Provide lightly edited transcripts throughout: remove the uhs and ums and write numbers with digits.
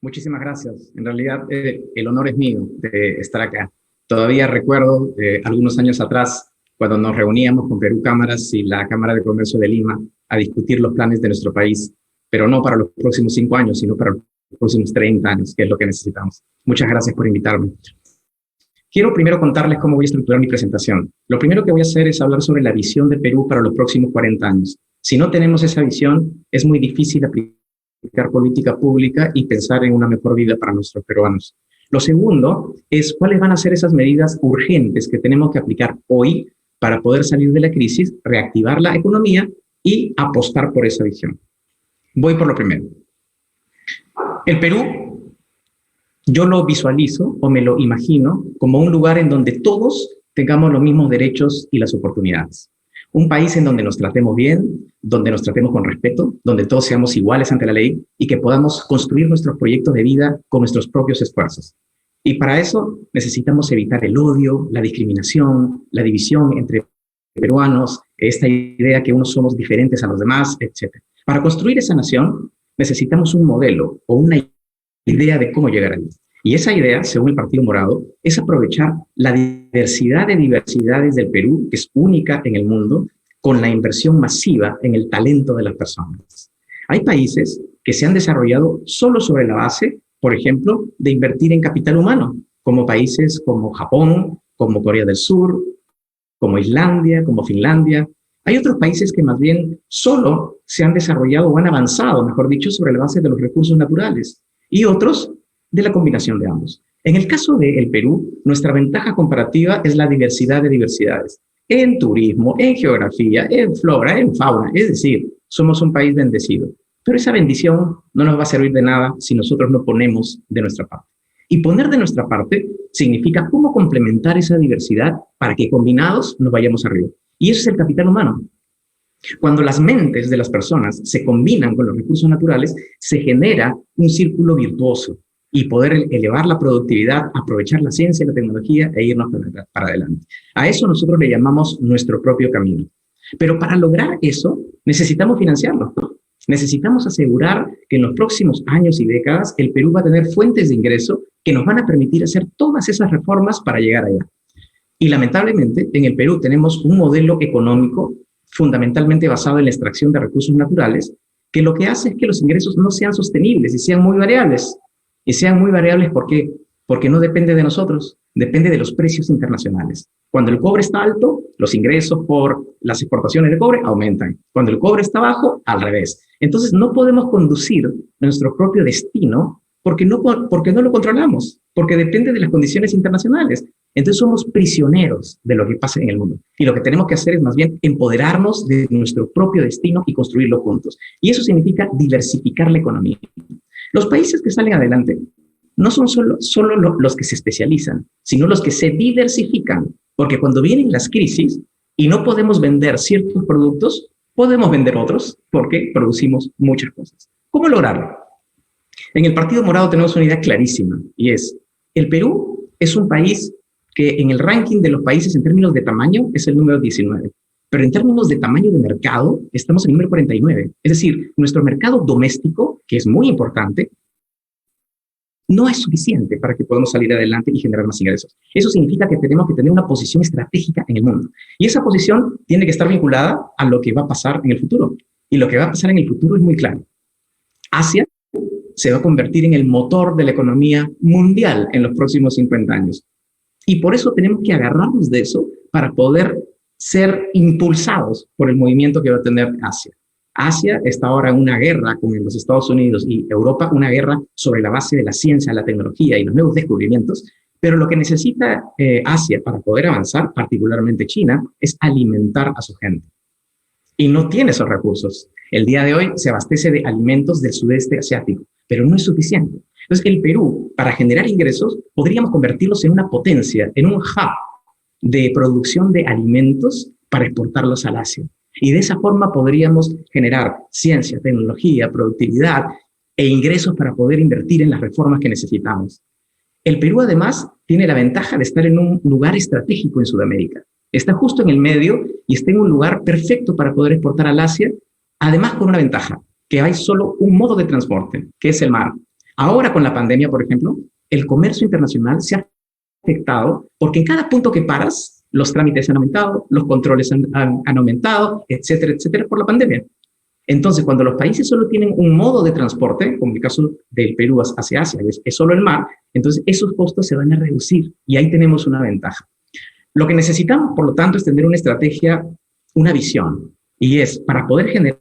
Muchísimas gracias. En realidad, el honor es mío de estar acá. Todavía recuerdo algunos años atrás, cuando nos reuníamos con Perú Cámaras y la Cámara de Comercio de Lima a discutir los planes de nuestro país, pero no para los próximos 5 años, sino para los próximos 30 años, que es lo que necesitamos. Muchas gracias por invitarme. Quiero primero contarles cómo voy a estructurar mi presentación. Lo primero que voy a hacer es hablar sobre la visión de Perú para los próximos 40 años. Si no tenemos esa visión, es muy difícil aplicar política pública y pensar en una mejor vida para nuestros peruanos. Lo segundo es cuáles van a ser esas medidas urgentes que tenemos que aplicar hoy para poder salir de la crisis, reactivar la economía y apostar por esa visión. Voy por lo primero. El Perú, yo lo visualizo o me lo imagino como un lugar en donde todos tengamos los mismos derechos y las oportunidades. Un país en donde nos tratemos bien, donde nos tratemos con respeto, donde todos seamos iguales ante la ley y que podamos construir nuestros proyectos de vida con nuestros propios esfuerzos. Y para eso necesitamos evitar el odio, la discriminación, la división entre peruanos, esta idea que unos somos diferentes a los demás, etc. Para construir esa nación necesitamos un modelo o una idea de cómo llegar ahí. Y esa idea, según el Partido Morado, es aprovechar la diversidad de diversidades del Perú, que es única en el mundo, con la inversión masiva en el talento de las personas. Hay países que se han desarrollado solo sobre la base, por ejemplo, de invertir en capital humano, como países como Japón, como Corea del Sur, como Islandia, como Finlandia. Hay otros países que más bien solo se han desarrollado o han avanzado, mejor dicho, sobre la base de los recursos naturales, y otros de la combinación de ambos. En el caso del Perú, nuestra ventaja comparativa es la diversidad de diversidades, en turismo, en geografía, en flora, en fauna, es decir, somos un país bendecido. Pero esa bendición no nos va a servir de nada si nosotros no ponemos de nuestra parte. Y poner de nuestra parte significa cómo complementar esa diversidad para que combinados nos vayamos arriba. Y eso es el capital humano. Cuando las mentes de las personas se combinan con los recursos naturales, se genera un círculo virtuoso y poder elevar la productividad, aprovechar la ciencia y la tecnología e irnos para adelante. A eso nosotros le llamamos nuestro propio camino. Pero para lograr eso, necesitamos financiarlo. Necesitamos asegurar que en los próximos años y décadas el Perú va a tener fuentes de ingreso que nos van a permitir hacer todas esas reformas para llegar allá. Y lamentablemente, en el Perú tenemos un modelo económico fundamentalmente basado en la extracción de recursos naturales, que lo que hace es que los ingresos no sean sostenibles y sean muy variables. Y sean muy variables, ¿por qué? Porque no depende de nosotros, depende de los precios internacionales. Cuando el cobre está alto, los ingresos por las exportaciones de cobre aumentan. Cuando el cobre está bajo, al revés. Entonces no podemos conducir nuestro propio destino porque no lo controlamos, porque depende de las condiciones internacionales. Entonces somos prisioneros de lo que pasa en el mundo. Y lo que tenemos que hacer es más bien empoderarnos de nuestro propio destino y construirlo juntos. Y eso significa diversificar la economía. Los países que salen adelante no son solo los que se especializan, sino los que se diversifican, porque cuando vienen las crisis y no podemos vender ciertos productos, podemos vender otros porque producimos muchas cosas. ¿Cómo lograrlo? En el Partido Morado tenemos una idea clarísima y es, el Perú es un país que en el ranking de los países en términos de tamaño es el número 19. Pero en términos de tamaño de mercado, estamos en el número 49. Es decir, nuestro mercado doméstico, que es muy importante, no es suficiente para que podamos salir adelante y generar más ingresos. Eso significa que tenemos que tener una posición estratégica en el mundo. Y esa posición tiene que estar vinculada a lo que va a pasar en el futuro. Y lo que va a pasar en el futuro es muy claro. Asia se va a convertir en el motor de la economía mundial en los próximos 50 años. Y por eso tenemos que agarrarnos de eso para poder ser impulsados por el movimiento que va a tener Asia. Asia está ahora en una guerra con los Estados Unidos y Europa, una guerra sobre la base de la ciencia, la tecnología y los nuevos descubrimientos, pero lo que necesita Asia para poder avanzar, particularmente China, es alimentar a su gente. Y no tiene esos recursos. El día de hoy se abastece de alimentos del sudeste asiático, pero no es suficiente. Entonces, el Perú, para generar ingresos, podríamos convertirlos en una potencia, en un hub de producción de alimentos para exportarlos al Asia. Y de esa forma podríamos generar ciencia, tecnología, productividad e ingresos para poder invertir en las reformas que necesitamos. El Perú, además, tiene la ventaja de estar en un lugar estratégico en Sudamérica. Está justo en el medio y está en un lugar perfecto para poder exportar al Asia, además con una ventaja, que hay solo un modo de transporte, que es el mar. Ahora con la pandemia, por ejemplo, el comercio internacional se ha afectado porque en cada punto que paras, los trámites han aumentado, los controles han aumentado, etcétera, etcétera, por la pandemia. Entonces, cuando los países solo tienen un modo de transporte, como el caso del Perú hacia Asia, es solo el mar, entonces esos costos se van a reducir y ahí tenemos una ventaja. Lo que necesitamos, por lo tanto, es tener una estrategia, una visión, y es para poder generar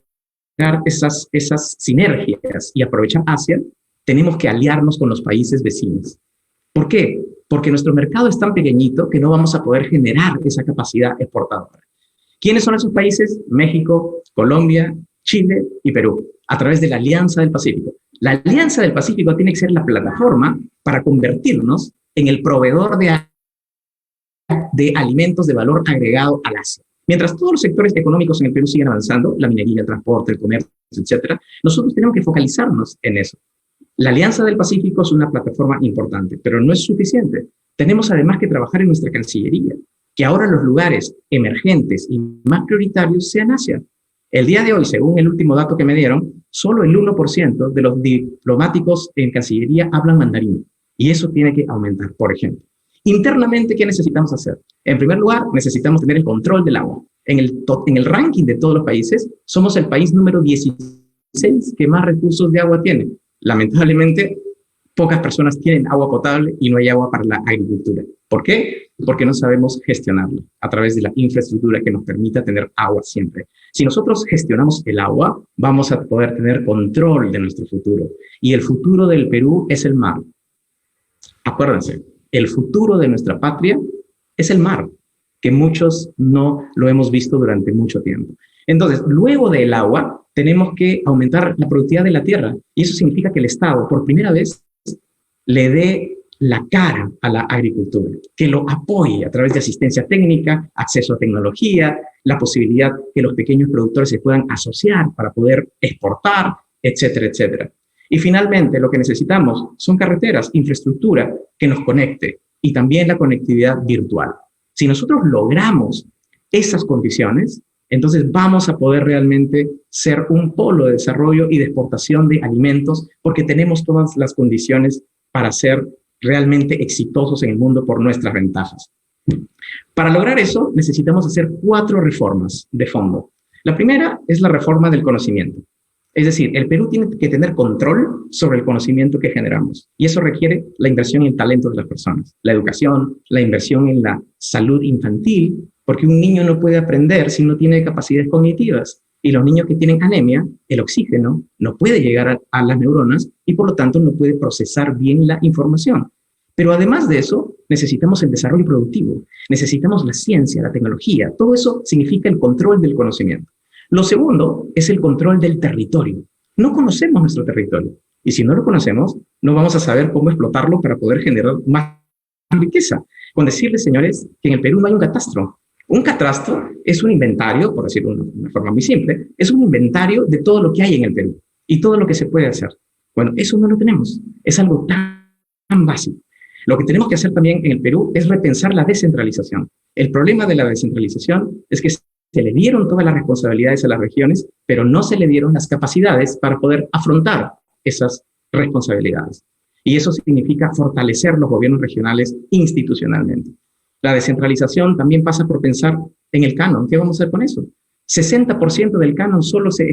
esas sinergias y aprovechar Asia, tenemos que aliarnos con los países vecinos. ¿Por qué? Porque nuestro mercado es tan pequeñito que no vamos a poder generar esa capacidad exportadora. ¿Quiénes son esos países? México, Colombia, Chile y Perú, a través de la Alianza del Pacífico. La Alianza del Pacífico tiene que ser la plataforma para convertirnos en el proveedor de alimentos de valor agregado al Asia. Mientras todos los sectores económicos en el Perú siguen avanzando, la minería, el transporte, el comercio, etcétera, nosotros tenemos que focalizarnos en eso. La Alianza del Pacífico es una plataforma importante, pero no es suficiente. Tenemos además que trabajar en nuestra Cancillería, que ahora los lugares emergentes y más prioritarios sean Asia. El día de hoy, según el último dato que me dieron, solo el 1% de los diplomáticos en Cancillería hablan mandarín. Y eso tiene que aumentar, por ejemplo. Internamente, ¿qué necesitamos hacer? En primer lugar, necesitamos tener el control del agua. En el ranking de todos los países, somos el país número 16 que más recursos de agua tiene. Lamentablemente, pocas personas tienen agua potable y no hay agua para la agricultura. ¿Por qué? Porque no sabemos gestionarla a través de la infraestructura que nos permita tener agua siempre. Si nosotros gestionamos el agua, vamos a poder tener control de nuestro futuro. Y el futuro del Perú es el mar. Acuérdense, el futuro de nuestra patria es el mar, que muchos no lo hemos visto durante mucho tiempo. Entonces, luego del agua, tenemos que aumentar la productividad de la tierra. Y eso significa que el Estado, por primera vez, le dé la cara a la agricultura, que lo apoye a través de asistencia técnica, acceso a tecnología, la posibilidad que los pequeños productores se puedan asociar para poder exportar, etcétera, etcétera. Y finalmente, lo que necesitamos son carreteras, infraestructura que nos conecte y también la conectividad virtual. Si nosotros logramos esas condiciones, entonces vamos a poder realmente ser un polo de desarrollo y de exportación de alimentos porque tenemos todas las condiciones para ser realmente exitosos en el mundo por nuestras ventajas. Para lograr eso, necesitamos hacer 4 reformas de fondo. La primera es la reforma del conocimiento. Es decir, el Perú tiene que tener control sobre el conocimiento que generamos. Y eso requiere la inversión en talento de las personas, la educación, la inversión en la salud infantil, porque un niño no puede aprender si no tiene capacidades cognitivas. Y los niños que tienen anemia, el oxígeno no puede llegar a las neuronas y por lo tanto no puede procesar bien la información. Pero además de eso, necesitamos el desarrollo productivo, necesitamos la ciencia, la tecnología. Todo eso significa el control del conocimiento. Lo segundo es el control del territorio. No conocemos nuestro territorio y si no lo conocemos, no vamos a saber cómo explotarlo para poder generar más riqueza. Con decirles, señores, que en el Perú no hay un catastro. Un catastro es un inventario, por decirlo de una forma muy simple, es un inventario de todo lo que hay en el Perú y todo lo que se puede hacer. Bueno, eso no lo tenemos. Es algo tan básico. Lo que tenemos que hacer también en el Perú es repensar la descentralización. El problema de la descentralización es que se le dieron todas las responsabilidades a las regiones, pero no se le dieron las capacidades para poder afrontar esas responsabilidades. Y eso significa fortalecer los gobiernos regionales institucionalmente. La descentralización también pasa por pensar en el canon. ¿Qué vamos a hacer con eso? 60% del canon solo se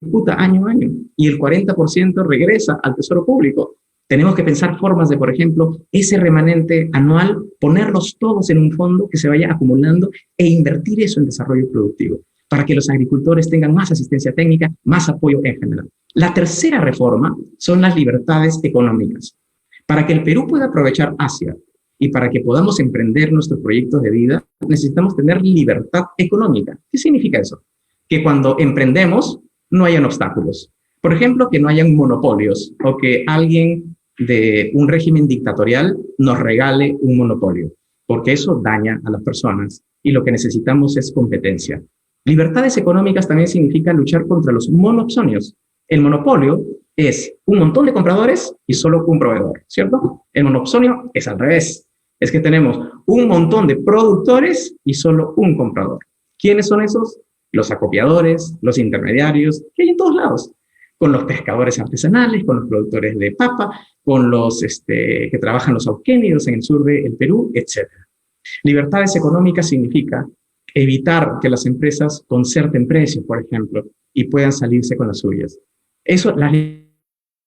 ejecuta año a año y el 40% regresa al tesoro público. Tenemos que pensar formas de, por ejemplo, ese remanente anual, ponerlos todos en un fondo que se vaya acumulando e invertir eso en desarrollo productivo para que los agricultores tengan más asistencia técnica, más apoyo en general. La tercera reforma son las libertades económicas. Para que el Perú pueda aprovechar Asia y para que podamos emprender nuestros proyectos de vida, necesitamos tener libertad económica. ¿Qué significa eso? Que cuando emprendemos no hayan obstáculos. Por ejemplo, que no hayan monopolios o que alguien de un régimen dictatorial nos regale un monopolio, porque eso daña a las personas y lo que necesitamos es competencia. Libertades económicas también significa luchar contra los monopsonios. El monopolio es un montón de compradores y solo un proveedor, ¿cierto? El monopsonio es al revés. Es que tenemos un montón de productores y solo un comprador. ¿Quiénes son esos? Los acopiadores, los intermediarios, que hay en todos lados. con los pescadores artesanales, con los productores de papa, con los que trabajan los auquénidos en el sur del Perú, etc. Libertades económicas significa evitar que las empresas concerten precios, por ejemplo, y puedan salirse con las suyas. Eso, las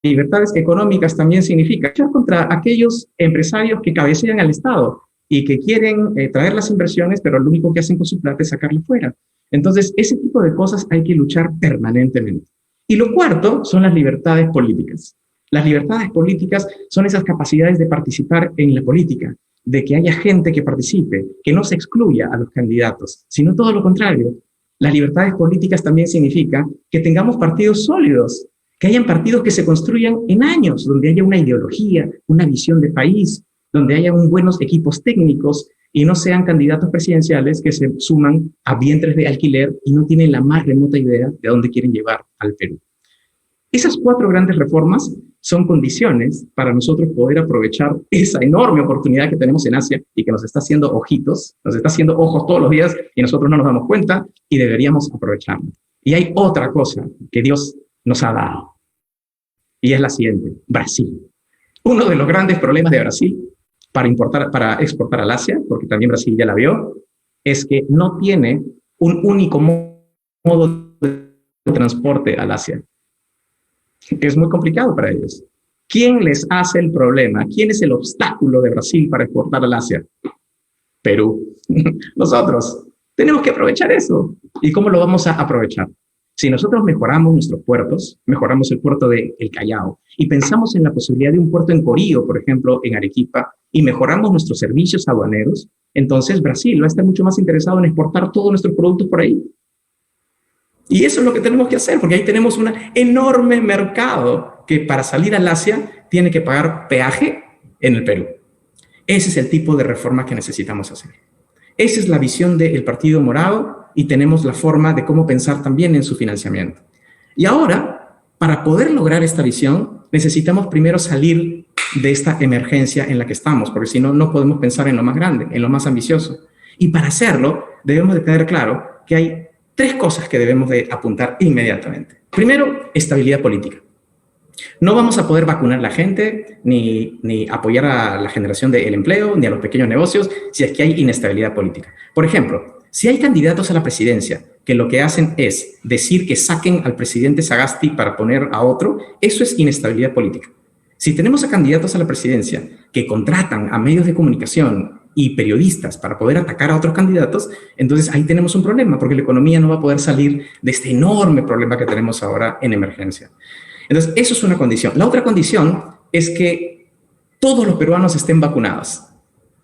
libertades económicas también significa luchar contra aquellos empresarios que cabecean al Estado y que quieren traer las inversiones, pero lo único que hacen con su plata es sacarla fuera. Entonces, ese tipo de cosas hay que luchar permanentemente. Y lo cuarto son las libertades políticas. Las libertades políticas son esas capacidades de participar en la política, de que haya gente que participe, que no se excluya a los candidatos, sino todo lo contrario. Las libertades políticas también significa que tengamos partidos sólidos, que hayan partidos que se construyan en años, donde haya una ideología, una visión de país, donde haya buenos equipos técnicos y no sean candidatos presidenciales que se suman a vientres de alquiler y no tienen la más remota idea de dónde quieren llevar al Perú. Esas 4 grandes reformas son condiciones para nosotros poder aprovechar esa enorme oportunidad que tenemos en Asia y que nos está haciendo ojitos, nos está haciendo ojos todos los días y nosotros no nos damos cuenta y deberíamos aprovecharlo. Y hay otra cosa que Dios nos ha dado y es la siguiente: Brasil. Uno de los grandes problemas de Brasil para exportar al Asia, porque también Brasil ya la vio, es que no tiene un único modo de transporte al Asia. Es muy complicado para ellos. ¿Quién les hace el problema? ¿Quién es el obstáculo de Brasil para exportar al Asia? Perú. Nosotros. Tenemos que aprovechar eso. ¿Y cómo lo vamos a aprovechar? Si nosotros mejoramos nuestros puertos, mejoramos el puerto de El Callao y pensamos en la posibilidad de un puerto en Corío, por ejemplo, en Arequipa, y mejoramos nuestros servicios aduaneros, entonces Brasil va a estar mucho más interesado en exportar todos nuestros productos por ahí. Y eso es lo que tenemos que hacer, porque ahí tenemos un enorme mercado que para salir al Asia tiene que pagar peaje en el Perú. Ese es el tipo de reforma que necesitamos hacer. Esa es la visión del Partido Morado y tenemos la forma de cómo pensar también en su financiamiento. Y ahora, para poder lograr esta visión, necesitamos primero salir de esta emergencia en la que estamos, porque si no, no podemos pensar en lo más grande, en lo más ambicioso. Y para hacerlo, debemos de tener claro que hay 3 cosas que debemos de apuntar inmediatamente. Primero, estabilidad política. No vamos a poder vacunar a la gente, ni apoyar a la generación del empleo, ni a los pequeños negocios, si es que hay inestabilidad política. Por ejemplo, si hay candidatos a la presidencia que lo que hacen es decir que saquen al presidente Sagasti para poner a otro, eso es inestabilidad política. Si tenemos a candidatos a la presidencia que contratan a medios de comunicación y periodistas para poder atacar a otros candidatos, entonces ahí tenemos un problema, porque la economía no va a poder salir de este enorme problema que tenemos ahora en emergencia. Entonces, eso es una condición. La otra condición es que todos los peruanos estén vacunados.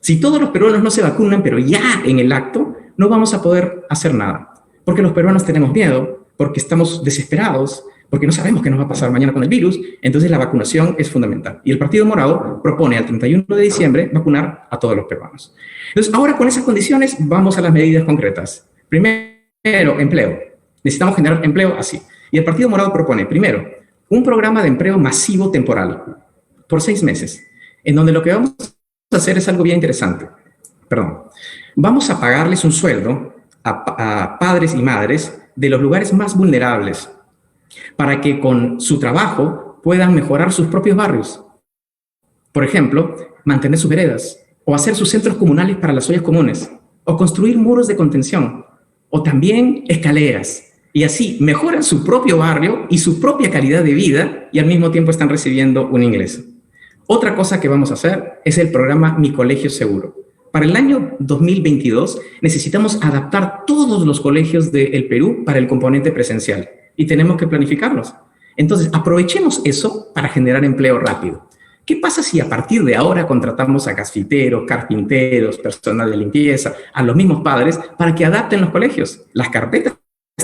Si todos los peruanos no se vacunan, pero ya en el acto, no vamos a poder hacer nada. Porque los peruanos tenemos miedo, porque estamos desesperados, porque no sabemos qué nos va a pasar mañana con el virus. Entonces, la vacunación es fundamental. Y el Partido Morado propone al 31 de diciembre vacunar a todos los peruanos. Entonces, ahora con esas condiciones, vamos a las medidas concretas. Primero, empleo. Necesitamos generar empleo así. Y el Partido Morado propone, primero, un programa de empleo masivo temporal por 6 meses, en donde lo que vamos a hacer es algo bien interesante. Vamos a pagarles un sueldo a padres y madres de los lugares más vulnerables para que con su trabajo puedan mejorar sus propios barrios. Por ejemplo, mantener sus veredas, o hacer sus centros comunales para las ollas comunes, o construir muros de contención, o también escaleras. Y así mejoran su propio barrio y su propia calidad de vida y al mismo tiempo están recibiendo un ingreso. Otra cosa que vamos a hacer es el programa Mi Colegio Seguro. Para el año 2022 necesitamos adaptar todos los colegios del Perú para el componente presencial y tenemos que planificarlos. Entonces, aprovechemos eso para generar empleo rápido. ¿Qué pasa si a partir de ahora contratamos a gasfiteros, carpinteros, personal de limpieza, a los mismos padres para que adapten los colegios? Las carpetas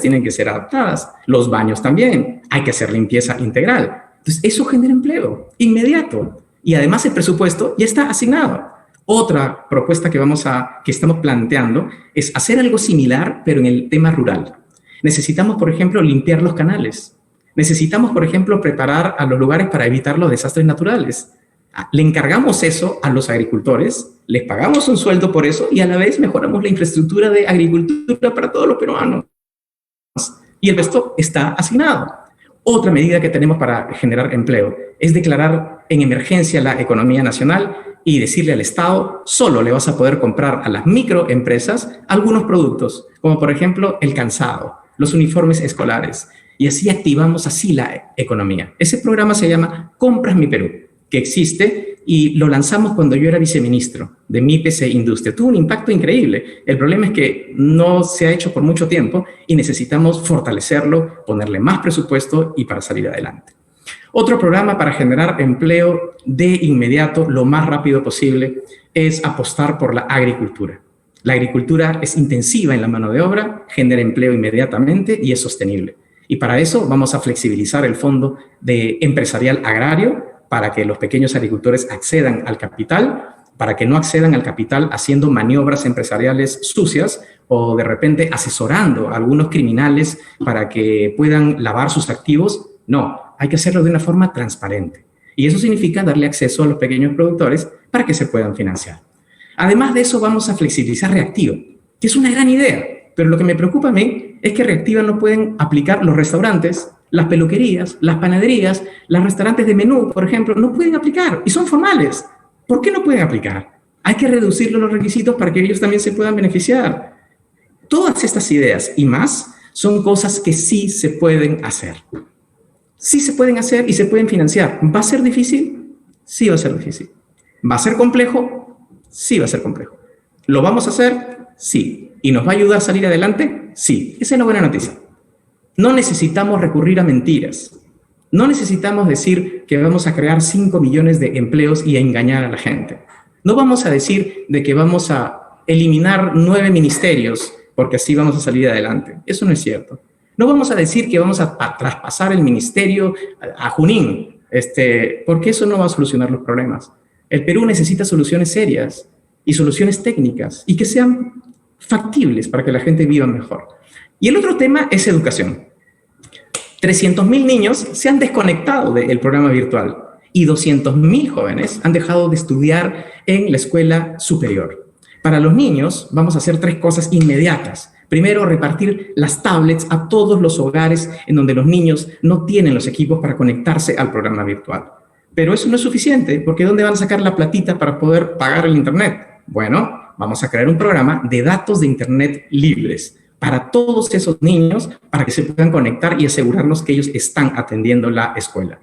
tienen que ser adaptadas, los baños también, hay que hacer limpieza integral. Entonces, eso genera empleo inmediato y además el presupuesto ya está asignado. Otra propuesta que estamos planteando es hacer algo similar, pero en el tema rural. Necesitamos, por ejemplo, limpiar los canales. Necesitamos, por ejemplo, preparar a los lugares para evitar los desastres naturales. Le encargamos eso a los agricultores, les pagamos un sueldo por eso y a la vez mejoramos la infraestructura de agricultura para todos los peruanos. Y el resto está asignado. Otra medida que tenemos para generar empleo es declarar en emergencia la economía nacional y decirle al Estado, solo le vas a poder comprar a las microempresas algunos productos, como por ejemplo el calzado, los uniformes escolares, y así activamos así la economía. Ese programa se llama Compras Mi Perú, que existe y lo lanzamos cuando yo era viceministro de MIPES e Industria. Tuvo un impacto increíble. El problema es que no se ha hecho por mucho tiempo y necesitamos fortalecerlo, ponerle más presupuesto y para salir adelante. Otro programa para generar empleo de inmediato, lo más rápido posible, es apostar por la agricultura. La agricultura es intensiva en la mano de obra, genera empleo inmediatamente y es sostenible. Y para eso vamos a flexibilizar el Fondo Empresarial Agrario para que los pequeños agricultores accedan al capital, para que no accedan al capital haciendo maniobras empresariales sucias o de repente asesorando a algunos criminales para que puedan lavar sus activos. No, hay que hacerlo de una forma transparente. Y eso significa darle acceso a los pequeños productores para que se puedan financiar. Además de eso, vamos a flexibilizar Reactiva, que es una gran idea, pero lo que me preocupa a mí es que Reactiva no pueden aplicar los restaurantes, las peluquerías, las panaderías, los restaurantes de menú, por ejemplo, no pueden aplicar y son formales. ¿Por qué no pueden aplicar? Hay que reducir los requisitos para que ellos también se puedan beneficiar. Todas estas ideas y más son cosas que sí se pueden hacer. Sí se pueden hacer y se pueden financiar. ¿Va a ser difícil? Sí va a ser difícil. ¿Va a ser complejo? Sí va a ser complejo. ¿Lo vamos a hacer? Sí. ¿Y nos va a ayudar a salir adelante? Sí. Esa es la buena noticia. No necesitamos recurrir a mentiras. No necesitamos decir que vamos a crear 5 millones de empleos y a engañar a la gente. No vamos a decir de que vamos a eliminar 9 ministerios porque así vamos a salir adelante. Eso no es cierto. No vamos a decir que vamos a traspasar el ministerio a Junín, porque eso no va a solucionar los problemas. El Perú necesita soluciones serias y soluciones técnicas y que sean factibles para que la gente viva mejor. Y el otro tema es educación. 300.000 niños se han desconectado del programa virtual y 200.000 jóvenes han dejado de estudiar en la escuela superior. Para los niños vamos a hacer 3 cosas inmediatas. Primero, repartir las tablets a todos los hogares en donde los niños no tienen los equipos para conectarse al programa virtual. Pero eso no es suficiente, porque ¿dónde van a sacar la platita para poder pagar el internet? Bueno, vamos a crear un programa de datos de internet libres para todos esos niños, para que se puedan conectar y asegurarnos que ellos están atendiendo la escuela.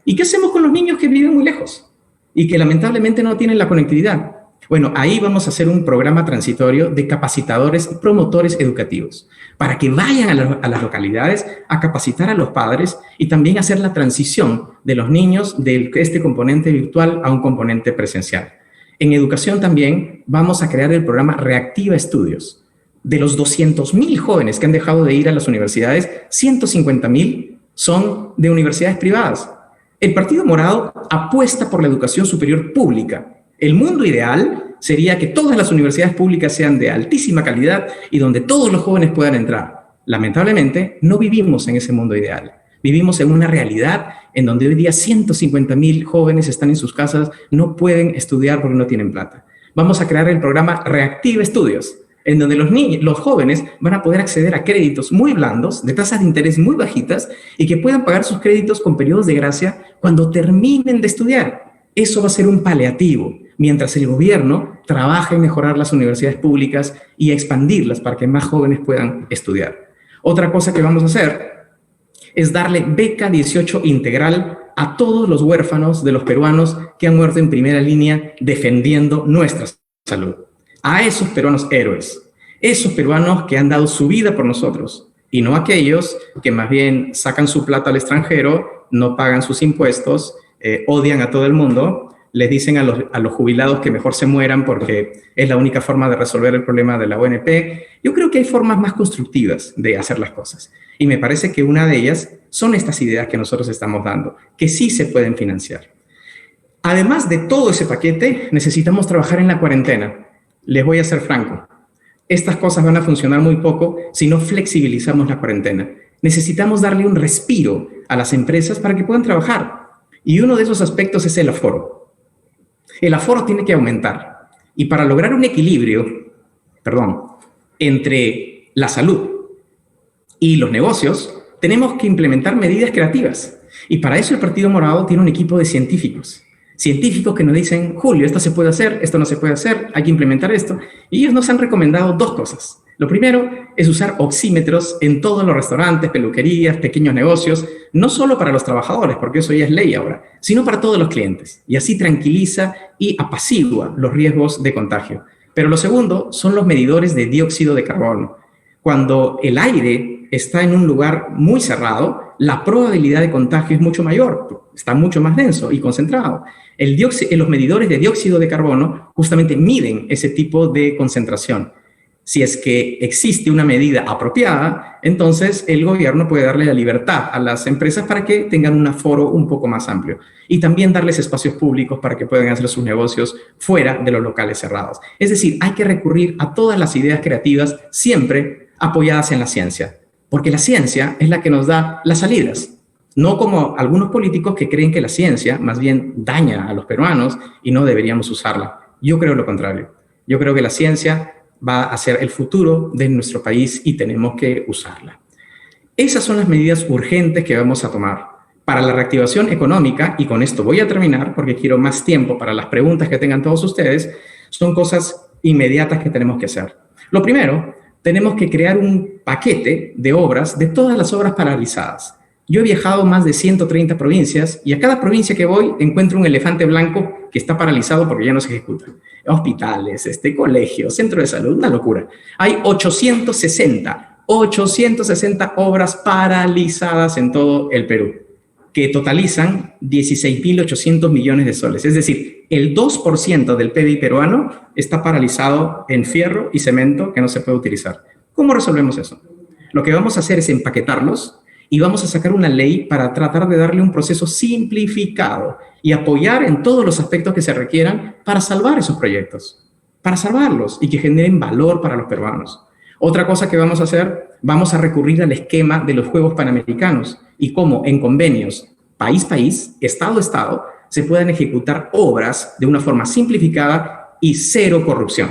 ¿Y qué hacemos con los niños que viven muy lejos y que lamentablemente no tienen la conectividad? Bueno, ahí vamos a hacer un programa transitorio de capacitadores y promotores educativos para que vayan a las localidades a capacitar a los padres y también hacer la transición de los niños de este componente virtual a un componente presencial. En educación también vamos a crear el programa Reactiva Estudios. De los 200.000 jóvenes que han dejado de ir a las universidades, 150.000 son de universidades privadas. El Partido Morado apuesta por la educación superior pública. El mundo ideal sería que todas las universidades públicas sean de altísima calidad y donde todos los jóvenes puedan entrar. Lamentablemente, no vivimos en ese mundo ideal. Vivimos en una realidad en donde hoy día 150.000 jóvenes están en sus casas, no pueden estudiar porque no tienen plata. Vamos a crear el programa Reactiva Estudios, en donde los jóvenes van a poder acceder a créditos muy blandos, de tasas de interés muy bajitas, y que puedan pagar sus créditos con periodos de gracia cuando terminen de estudiar. Eso va a ser un paliativo, mientras el gobierno trabaja en mejorar las universidades públicas y expandirlas para que más jóvenes puedan estudiar. Otra cosa que vamos a hacer es darle beca 18 integral a todos los huérfanos de los peruanos que han muerto en primera línea defendiendo nuestra salud. A esos peruanos héroes, esos peruanos que han dado su vida por nosotros, y no aquellos que más bien sacan su plata al extranjero, no pagan sus impuestos, odian a todo el mundo, les dicen a los jubilados que mejor se mueran porque es la única forma de resolver el problema de la ONP. Yo creo que hay formas más constructivas de hacer las cosas, y me parece que una de ellas son estas ideas que nosotros estamos dando, que sí se pueden financiar. Además de todo ese paquete, necesitamos trabajar en la cuarentena. Les voy a ser franco, estas cosas van a funcionar muy poco si no flexibilizamos la cuarentena. Necesitamos darle un respiro a las empresas para que puedan trabajar. Y uno de esos aspectos es el aforo. El aforo tiene que aumentar. Y para lograr un equilibrio, entre la salud y los negocios, tenemos que implementar medidas creativas. Y para eso el Partido Morado tiene un equipo de científicos. Científicos que nos dicen, Julio, esto se puede hacer, esto no se puede hacer, hay que implementar esto. Y ellos nos han recomendado dos cosas. Lo primero es usar oxímetros en todos los restaurantes, peluquerías, pequeños negocios, no solo para los trabajadores, porque eso ya es ley ahora, sino para todos los clientes. Y así tranquiliza y apacigua los riesgos de contagio. Pero lo segundo son los medidores de dióxido de carbono. Cuando el aire está en un lugar muy cerrado, la probabilidad de contagio es mucho mayor, está mucho más denso y concentrado. Los medidores de dióxido de carbono justamente miden ese tipo de concentración. Si es que existe una medida apropiada, entonces el gobierno puede darle la libertad a las empresas para que tengan un aforo un poco más amplio y también darles espacios públicos para que puedan hacer sus negocios fuera de los locales cerrados. Es decir, hay que recurrir a todas las ideas creativas siempre apoyadas en la ciencia, porque la ciencia es la que nos da las salidas, no como algunos políticos que creen que la ciencia más bien daña a los peruanos y no deberíamos usarla. Yo creo lo contrario. Yo creo que la ciencia va a ser el futuro de nuestro país y tenemos que usarla. Esas son las medidas urgentes que vamos a tomar para la reactivación económica, y con esto voy a terminar porque quiero más tiempo para las preguntas que tengan todos ustedes. Son cosas inmediatas que tenemos que hacer. Lo primero, tenemos que crear un paquete de obras, de todas las obras paralizadas. Yo he viajado más de 130 provincias y a cada provincia que voy encuentro un elefante blanco que está paralizado porque ya no se ejecuta. Hospitales, colegios, centro de salud, una locura. Hay 860 obras paralizadas en todo el Perú, que totalizan 16.800 millones de soles. Es decir, el 2% del PBI peruano está paralizado en fierro y cemento que no se puede utilizar. ¿Cómo resolvemos eso? Lo que vamos a hacer es empaquetarlos y vamos a sacar una ley para tratar de darle un proceso simplificado y apoyar en todos los aspectos que se requieran para salvar esos proyectos, para salvarlos y que generen valor para los peruanos. Otra cosa que vamos a hacer, vamos a recurrir al esquema de los Juegos Panamericanos y cómo en convenios país-país, Estado-Estado, se puedan ejecutar obras de una forma simplificada y cero corrupción,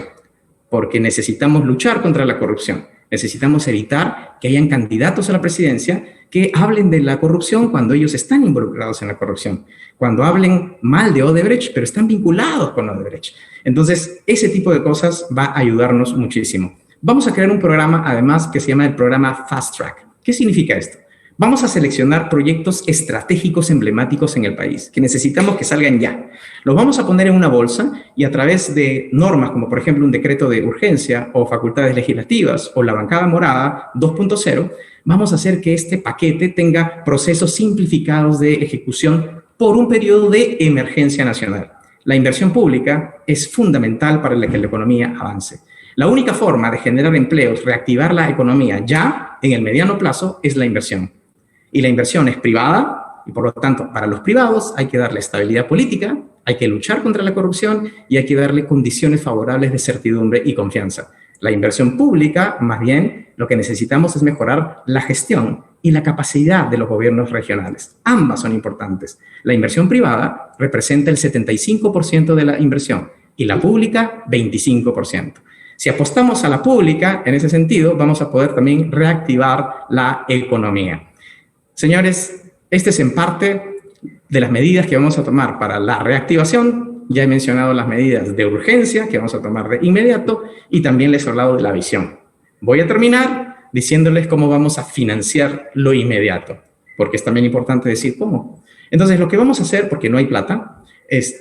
porque necesitamos luchar contra la corrupción. Necesitamos evitar que hayan candidatos a la presidencia que hablen de la corrupción cuando ellos están involucrados en la corrupción, cuando hablen mal de Odebrecht, pero están vinculados con Odebrecht. Entonces, ese tipo de cosas va a ayudarnos muchísimo. Vamos a crear un programa, además, que se llama el programa Fast Track. ¿Qué significa esto? Vamos a seleccionar proyectos estratégicos emblemáticos en el país, que necesitamos que salgan ya. Los vamos a poner en una bolsa y a través de normas como, por ejemplo, un decreto de urgencia o facultades legislativas o la bancada morada 2.0, vamos a hacer que este paquete tenga procesos simplificados de ejecución por un periodo de emergencia nacional. La inversión pública es fundamental para que la economía avance. La única forma de generar empleos, reactivar la economía ya en el mediano plazo es la inversión. Y la inversión es privada y por lo tanto para los privados hay que darle estabilidad política, hay que luchar contra la corrupción y hay que darle condiciones favorables de certidumbre y confianza. La inversión pública, más bien, lo que necesitamos es mejorar la gestión y la capacidad de los gobiernos regionales. Ambas son importantes. La inversión privada representa el 75% de la inversión y la pública 25%. Si apostamos a la pública, en ese sentido, vamos a poder también reactivar la economía. Señores, este es en parte de las medidas que vamos a tomar para la reactivación. Ya he mencionado las medidas de urgencia que vamos a tomar de inmediato y también les he hablado de la visión. Voy a terminar diciéndoles cómo vamos a financiar lo inmediato, porque es también importante decir cómo. Entonces, lo que vamos a hacer, porque no hay plata,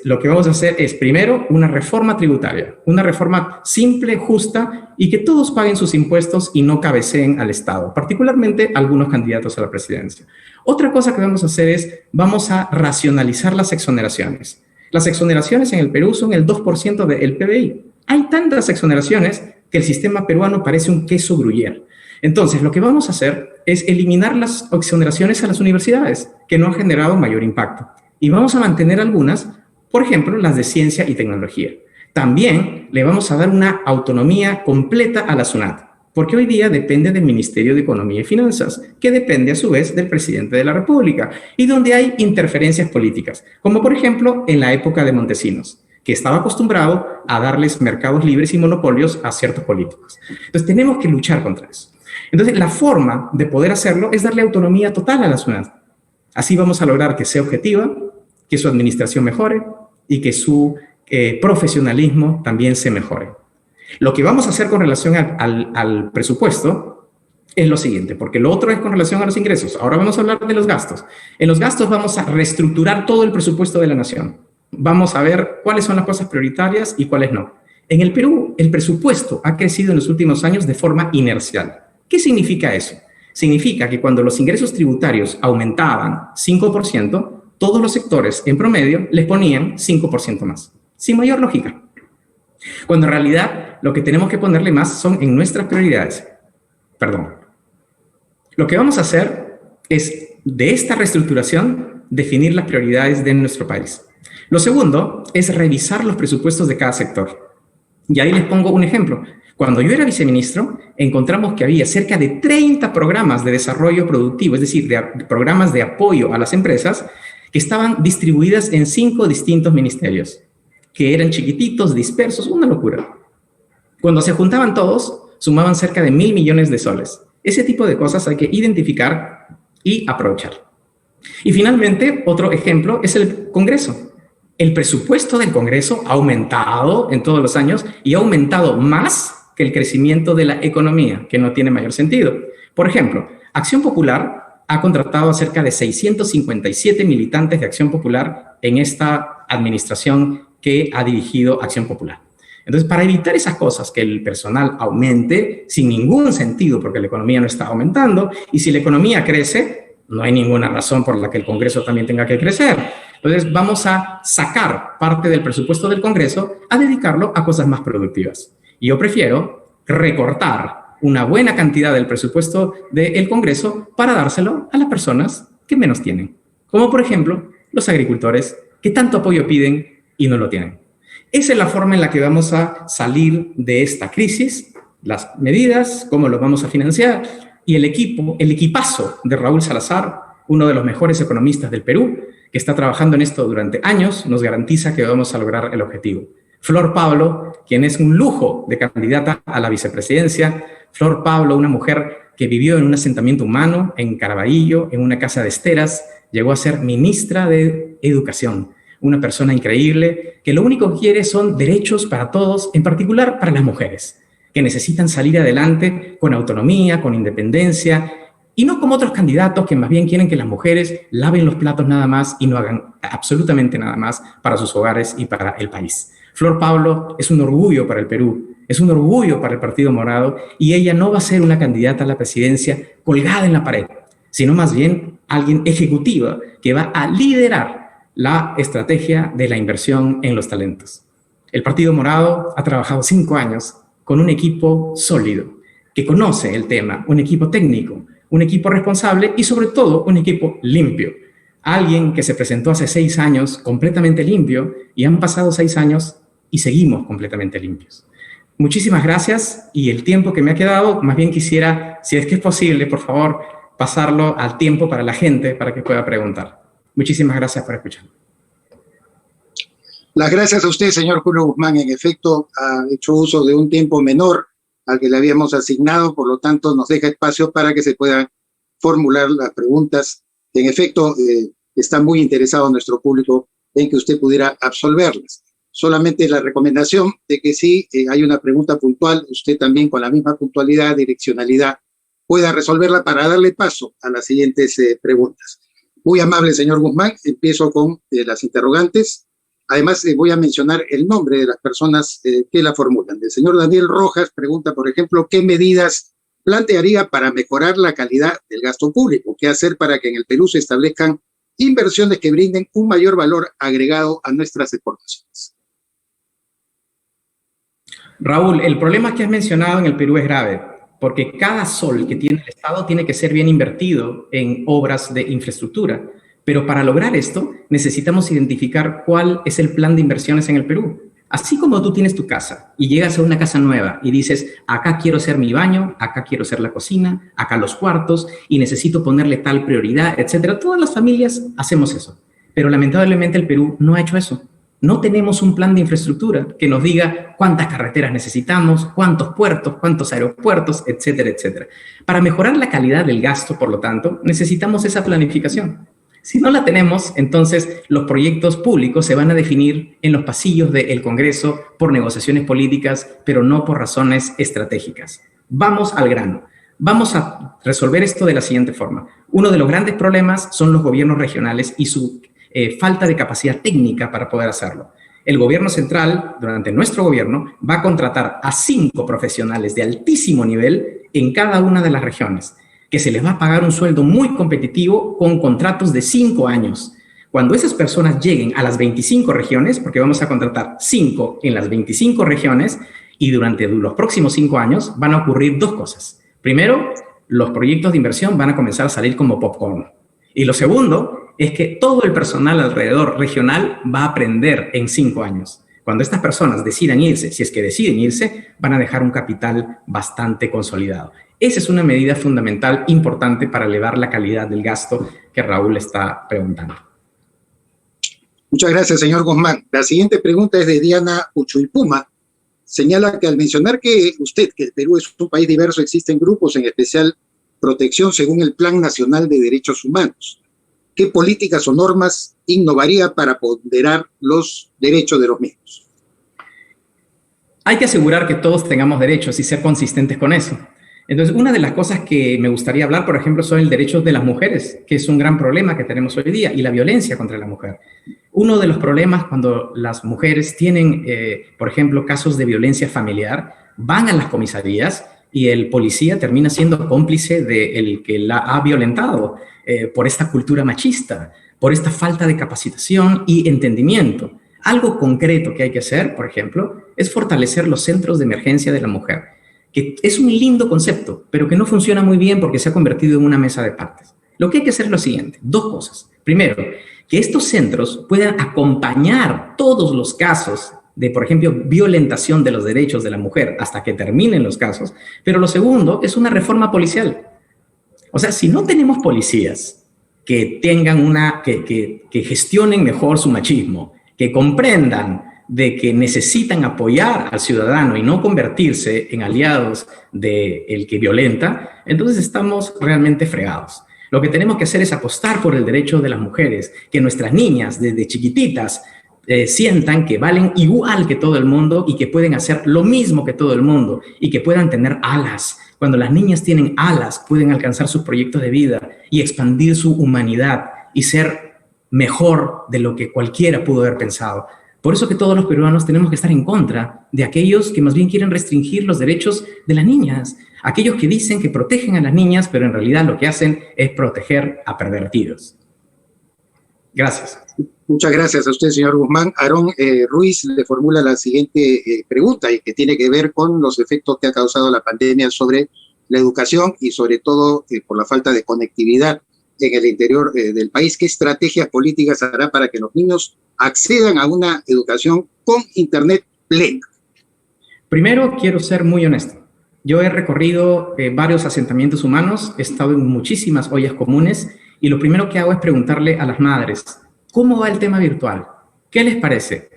lo que vamos a hacer es, primero, una reforma tributaria, una reforma simple, justa y que todos paguen sus impuestos y no cabeceen al Estado, particularmente algunos candidatos a la presidencia. Otra cosa que vamos a hacer es, vamos a racionalizar las exoneraciones. Las exoneraciones en el Perú son el 2% del PBI. Hay tantas exoneraciones que el sistema peruano parece un queso gruyère. Entonces, lo que vamos a hacer es eliminar las exoneraciones a las universidades, que no han generado mayor impacto. Y vamos a mantener algunas, por ejemplo, las de ciencia y tecnología. También le vamos a dar una autonomía completa a la SUNAT, porque hoy día depende del Ministerio de Economía y Finanzas, que depende a su vez del presidente de la República, y donde hay interferencias políticas, como por ejemplo en la época de Montesinos, que estaba acostumbrado a darles mercados libres y monopolios a ciertos políticos. Entonces tenemos que luchar contra eso. Entonces, la forma de poder hacerlo es darle autonomía total a la SUNAT. Así vamos a lograr que sea objetiva, que su administración mejore y que su profesionalismo también se mejore. Lo que vamos a hacer con relación al presupuesto es lo siguiente, porque lo otro es con relación a los ingresos. Ahora vamos a hablar de los gastos. En los gastos vamos a reestructurar todo el presupuesto de la nación. Vamos a ver cuáles son las cosas prioritarias y cuáles no. En el Perú, el presupuesto ha crecido en los últimos años de forma inercial. ¿Qué significa eso? Significa que cuando los ingresos tributarios aumentaban 5%, todos los sectores en promedio les ponían 5% más, sin mayor lógica. Cuando en realidad lo que tenemos que ponerle más son en nuestras prioridades. Perdón. Lo que vamos a hacer es, de esta reestructuración, definir las prioridades de nuestro país. Lo segundo es revisar los presupuestos de cada sector. Y ahí les pongo un ejemplo. Cuando yo era viceministro, encontramos que había cerca de 30 programas de desarrollo productivo, es decir, de programas de apoyo a las empresas, que estaban distribuidas en 5 distintos ministerios, que eran chiquititos, dispersos, una locura. Cuando se juntaban todos, sumaban cerca de 1.000 millones de soles. Ese tipo de cosas hay que identificar y aprovechar. Y finalmente, otro ejemplo es el Congreso. El presupuesto del Congreso ha aumentado en todos los años y ha aumentado más que el crecimiento de la economía, que no tiene mayor sentido. Por ejemplo, Acción Popular ha contratado a cerca de 657 militantes de Acción Popular en esta administración que ha dirigido Acción Popular. Entonces, para evitar esas cosas, que el personal aumente sin ningún sentido, porque la economía no está aumentando, y si la economía crece, no hay ninguna razón por la que el Congreso también tenga que crecer. Entonces, vamos a sacar parte del presupuesto del Congreso a dedicarlo a cosas más productivas. Y yo prefiero recortar una buena cantidad del presupuesto del Congreso para dárselo a las personas que menos tienen. Como, por ejemplo, los agricultores que tanto apoyo piden y no lo tienen. Esa es la forma en la que vamos a salir de esta crisis, las medidas, cómo lo vamos a financiar, y el equipazo de Raúl Salazar, uno de los mejores economistas del Perú, que está trabajando en esto durante años, nos garantiza que vamos a lograr el objetivo. Flor Pablo, quien es un lujo de candidata a la vicepresidencia. Flor Pablo, una mujer que vivió en un asentamiento humano en Caraballo, en una casa de esteras, llegó a ser ministra de Educación. Una persona increíble que lo único que quiere son derechos para todos, en particular para las mujeres, que necesitan salir adelante con autonomía, con independencia, y no como otros candidatos que más bien quieren que las mujeres laven los platos nada más y no hagan absolutamente nada más para sus hogares y para el país. Flor Pablo es un orgullo para el Perú, es un orgullo para el Partido Morado, y ella no va a ser una candidata a la presidencia colgada en la pared, sino más bien alguien ejecutiva que va a liderar la estrategia de la inversión en los talentos. El Partido Morado ha trabajado 5 años con un equipo sólido, que conoce el tema, un equipo técnico, un equipo responsable y sobre todo un equipo limpio. Alguien que se presentó hace 6 años completamente limpio y han pasado 6 años y seguimos completamente limpios. Muchísimas gracias, y el tiempo que me ha quedado, más bien quisiera, si es que es posible, por favor, pasarlo al tiempo para la gente para que pueda preguntar. Muchísimas gracias por escuchar. Las gracias a usted, señor Julio Guzmán. En efecto, ha hecho uso de un tiempo menor al que le habíamos asignado, por lo tanto nos deja espacio para que se puedan formular las preguntas. En efecto, está muy interesado nuestro público en que usted pudiera absolverlas. Solamente la recomendación de que si hay una pregunta puntual, usted también con la misma puntualidad, direccionalidad, pueda resolverla para darle paso a las siguientes preguntas. Muy amable, señor Guzmán. Empiezo con las interrogantes. Además, voy a mencionar el nombre de las personas que la formulan. El señor Daniel Rojas pregunta, por ejemplo, ¿qué medidas plantearía para mejorar la calidad del gasto público? ¿Qué hacer para que en el Perú se establezcan inversiones que brinden un mayor valor agregado a nuestras exportaciones? Raúl, el problema que has mencionado en el Perú es grave, porque cada sol que tiene el Estado tiene que ser bien invertido en obras de infraestructura. Pero para lograr esto, necesitamos identificar cuál es el plan de inversiones en el Perú. Así como tú tienes tu casa y llegas a una casa nueva y dices, acá quiero hacer mi baño, acá quiero hacer la cocina, acá los cuartos, y necesito ponerle tal prioridad, etcétera. Todas las familias hacemos eso. Pero lamentablemente el Perú no ha hecho eso. No tenemos un plan de infraestructura que nos diga cuántas carreteras necesitamos, cuántos puertos, cuántos aeropuertos, etcétera, etcétera. Para mejorar la calidad del gasto, por lo tanto, necesitamos esa planificación. Si no la tenemos, entonces los proyectos públicos se van a definir en los pasillos del Congreso por negociaciones políticas, pero no por razones estratégicas. Vamos al grano. Vamos a resolver esto de la siguiente forma. Uno de los grandes problemas son los gobiernos regionales y su falta de capacidad técnica para poder hacerlo. El gobierno central, durante nuestro gobierno, va a contratar a 5 profesionales de altísimo nivel en cada una de las regiones, que se les va a pagar un sueldo muy competitivo con contratos de 5 años. Cuando esas personas lleguen a las 25 regiones, porque vamos a contratar 5 en las 25 regiones, y durante los próximos 5 años van a ocurrir 2 cosas. Primero, los proyectos de inversión van a comenzar a salir como popcorn. Y lo segundo es que todo el personal alrededor regional va a aprender en 5 años. Cuando estas personas decidan irse, si es que deciden irse, van a dejar un capital bastante consolidado. Esa es una medida fundamental, importante para elevar la calidad del gasto que Raúl está preguntando. Muchas gracias, señor Guzmán. La siguiente pregunta es de Diana Uchuipuma. Señala que al mencionar que el Perú es un país diverso, existen grupos en especial protección según el Plan Nacional de Derechos Humanos. ¿Qué políticas o normas innovaría para ponderar los derechos de los mismos? Hay que asegurar que todos tengamos derechos y ser consistentes con eso. Entonces, una de las cosas que me gustaría hablar, por ejemplo, son el derecho de las mujeres, que es un gran problema que tenemos hoy día, y la violencia contra la mujer. Uno de los problemas cuando las mujeres tienen, por ejemplo, casos de violencia familiar, van a las comisarías y el policía termina siendo cómplice del que la ha violentado por esta cultura machista, por esta falta de capacitación y entendimiento. Algo concreto que hay que hacer, por ejemplo, es fortalecer los centros de emergencia de la mujer, que es un lindo concepto, pero que no funciona muy bien porque se ha convertido en una mesa de partes. Lo que hay que hacer es lo siguiente, 2 cosas. Primero, que estos centros puedan acompañar todos los casos de, por ejemplo, violentación de los derechos de la mujer hasta que terminen los casos. Pero lo segundo es una reforma policial. O sea, si no tenemos policías que tengan que gestionen mejor su machismo, que comprendan de que necesitan apoyar al ciudadano y no convertirse en aliados del que violenta, entonces estamos realmente fregados. Lo que tenemos que hacer es apostar por el derecho de las mujeres, que nuestras niñas desde chiquititas sientan que valen igual que todo el mundo y que pueden hacer lo mismo que todo el mundo y que puedan tener alas. Cuando las niñas tienen alas, pueden alcanzar sus proyectos de vida y expandir su humanidad y ser mejor de lo que cualquiera pudo haber pensado. Por eso que todos los peruanos tenemos que estar en contra de aquellos que más bien quieren restringir los derechos de las niñas, aquellos que dicen que protegen a las niñas, pero en realidad lo que hacen es proteger a pervertidos. Gracias. Muchas gracias a usted, señor Guzmán. Aarón Ruiz le formula la siguiente pregunta y que tiene que ver con los efectos que ha causado la pandemia sobre la educación y sobre todo por la falta de conectividad en el interior del país. ¿Qué estrategias políticas hará para que los niños accedan a una educación con internet plena? Primero, quiero ser muy honesto. Yo he recorrido varios asentamientos humanos, he estado en muchísimas ollas comunes y lo primero que hago es preguntarle a las madres, ¿cómo va el tema virtual? ¿Qué les parece?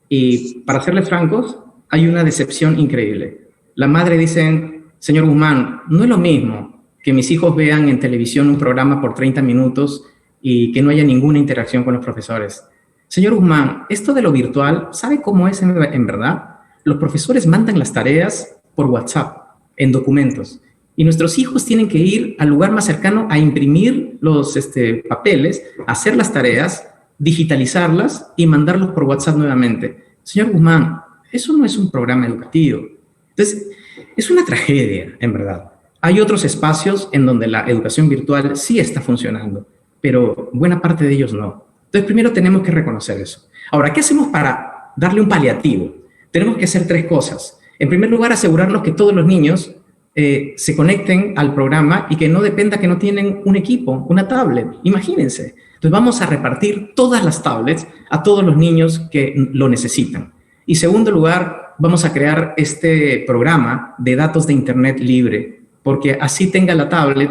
Y para serles francos, hay una decepción increíble. Las madres dicen, señor Guzmán, no es lo mismo que mis hijos vean en televisión un programa por 30 minutos y que no haya ninguna interacción con los profesores. Señor Guzmán, esto de lo virtual, ¿sabe cómo es en verdad? Los profesores mandan las tareas por WhatsApp, en documentos, y nuestros hijos tienen que ir al lugar más cercano a imprimir los papeles, hacer las tareas, digitalizarlas y mandarlos por WhatsApp nuevamente. Señor Guzmán, eso no es un programa educativo. Entonces, es una tragedia, en verdad. Hay otros espacios en donde la educación virtual sí está funcionando, pero buena parte de ellos no. Entonces, primero tenemos que reconocer eso. Ahora, ¿qué hacemos para darle un paliativo? Tenemos que hacer 3 cosas. En primer lugar, asegurarnos que todos los niños se conecten al programa y que no dependa que no tienen un equipo, una tablet. Imagínense. Entonces, vamos a repartir todas las tablets a todos los niños que lo necesitan. Y segundo lugar, vamos a crear este programa de datos de internet libre, porque así tenga la tablet,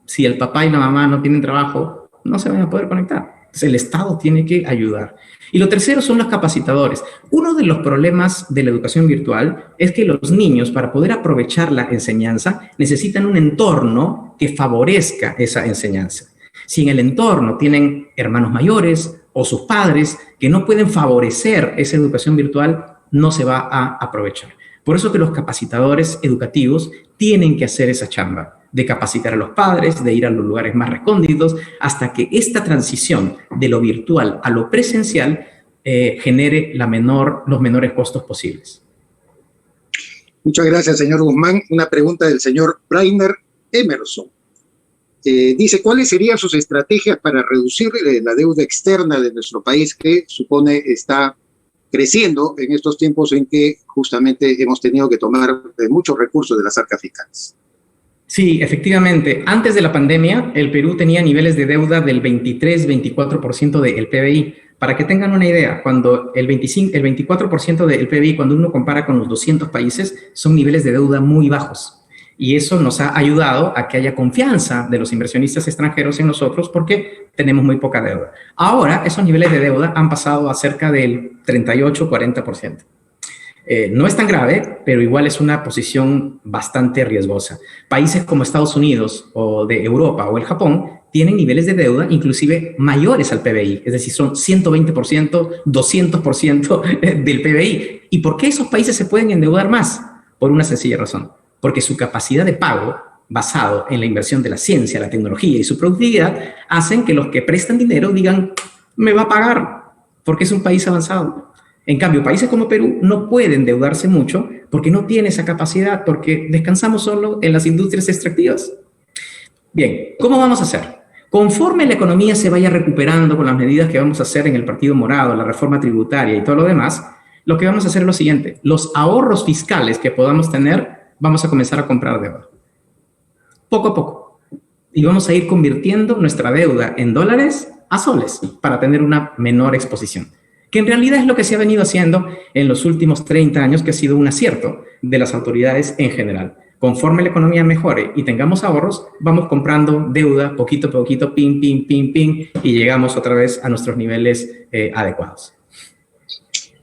si el papá y la mamá no tienen trabajo, no se van a poder conectar. Entonces, el Estado tiene que ayudar. Y lo tercero son los capacitadores. Uno de los problemas de la educación virtual es que los niños, para poder aprovechar la enseñanza, necesitan un entorno que favorezca esa enseñanza. Si en el entorno tienen hermanos mayores o sus padres que no pueden favorecer esa educación virtual, no se va a aprovechar. Por eso que los capacitadores educativos tienen que hacer esa chamba de capacitar a los padres, de ir a los lugares más recónditos, hasta que esta transición de lo virtual a lo presencial genere los menores costos posibles. Muchas gracias, señor Guzmán. Una pregunta del señor Brainer Emerson. Dice, ¿cuáles serían sus estrategias para reducir la deuda externa de nuestro país que supone está creciendo en estos tiempos en que justamente hemos tenido que tomar muchos recursos de las arcas fiscales? Sí, efectivamente. Antes de la pandemia, el Perú tenía niveles de deuda del 23-24% del PBI. Para que tengan una idea, cuando el 24% del PBI, cuando uno compara con los 200 países, son niveles de deuda muy bajos. Y eso nos ha ayudado a que haya confianza de los inversionistas extranjeros en nosotros porque tenemos muy poca deuda. Ahora, esos niveles de deuda han pasado a cerca del 38-40%. No es tan grave, pero igual es una posición bastante riesgosa. Países como Estados Unidos o de Europa o el Japón tienen niveles de deuda inclusive mayores al PBI, es decir, son 120%, 200% del PBI. ¿Y por qué esos países se pueden endeudar más? Por una sencilla razón, porque su capacidad de pago, basado en la inversión de la ciencia, la tecnología y su productividad, hacen que los que prestan dinero digan, me va a pagar, porque es un país avanzado. En cambio, países como Perú no pueden endeudarse mucho porque no tiene esa capacidad, porque descansamos solo en las industrias extractivas. Bien, ¿cómo vamos a hacer? Conforme la economía se vaya recuperando con las medidas que vamos a hacer en el Partido Morado, la reforma tributaria y todo lo demás, lo que vamos a hacer es lo siguiente. Los ahorros fiscales que podamos tener, vamos a comenzar a comprar deuda. Poco a poco. Y vamos a ir convirtiendo nuestra deuda en dólares a soles para tener una menor exposición, que en realidad es lo que se ha venido haciendo en los últimos 30 años, que ha sido un acierto de las autoridades en general. Conforme la economía mejore y tengamos ahorros, vamos comprando deuda poquito a poquito, ping, ping, ping, ping, y llegamos otra vez a nuestros niveles adecuados.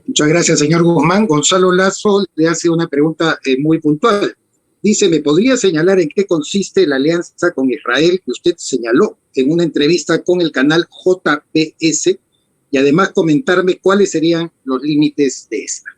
Muchas gracias, señor Guzmán. Gonzalo Lazo le hace una pregunta muy puntual. Dice, ¿me podría señalar en qué consiste la alianza con Israel que usted señaló en una entrevista con el canal JPS? Y además comentarme cuáles serían los límites de esta.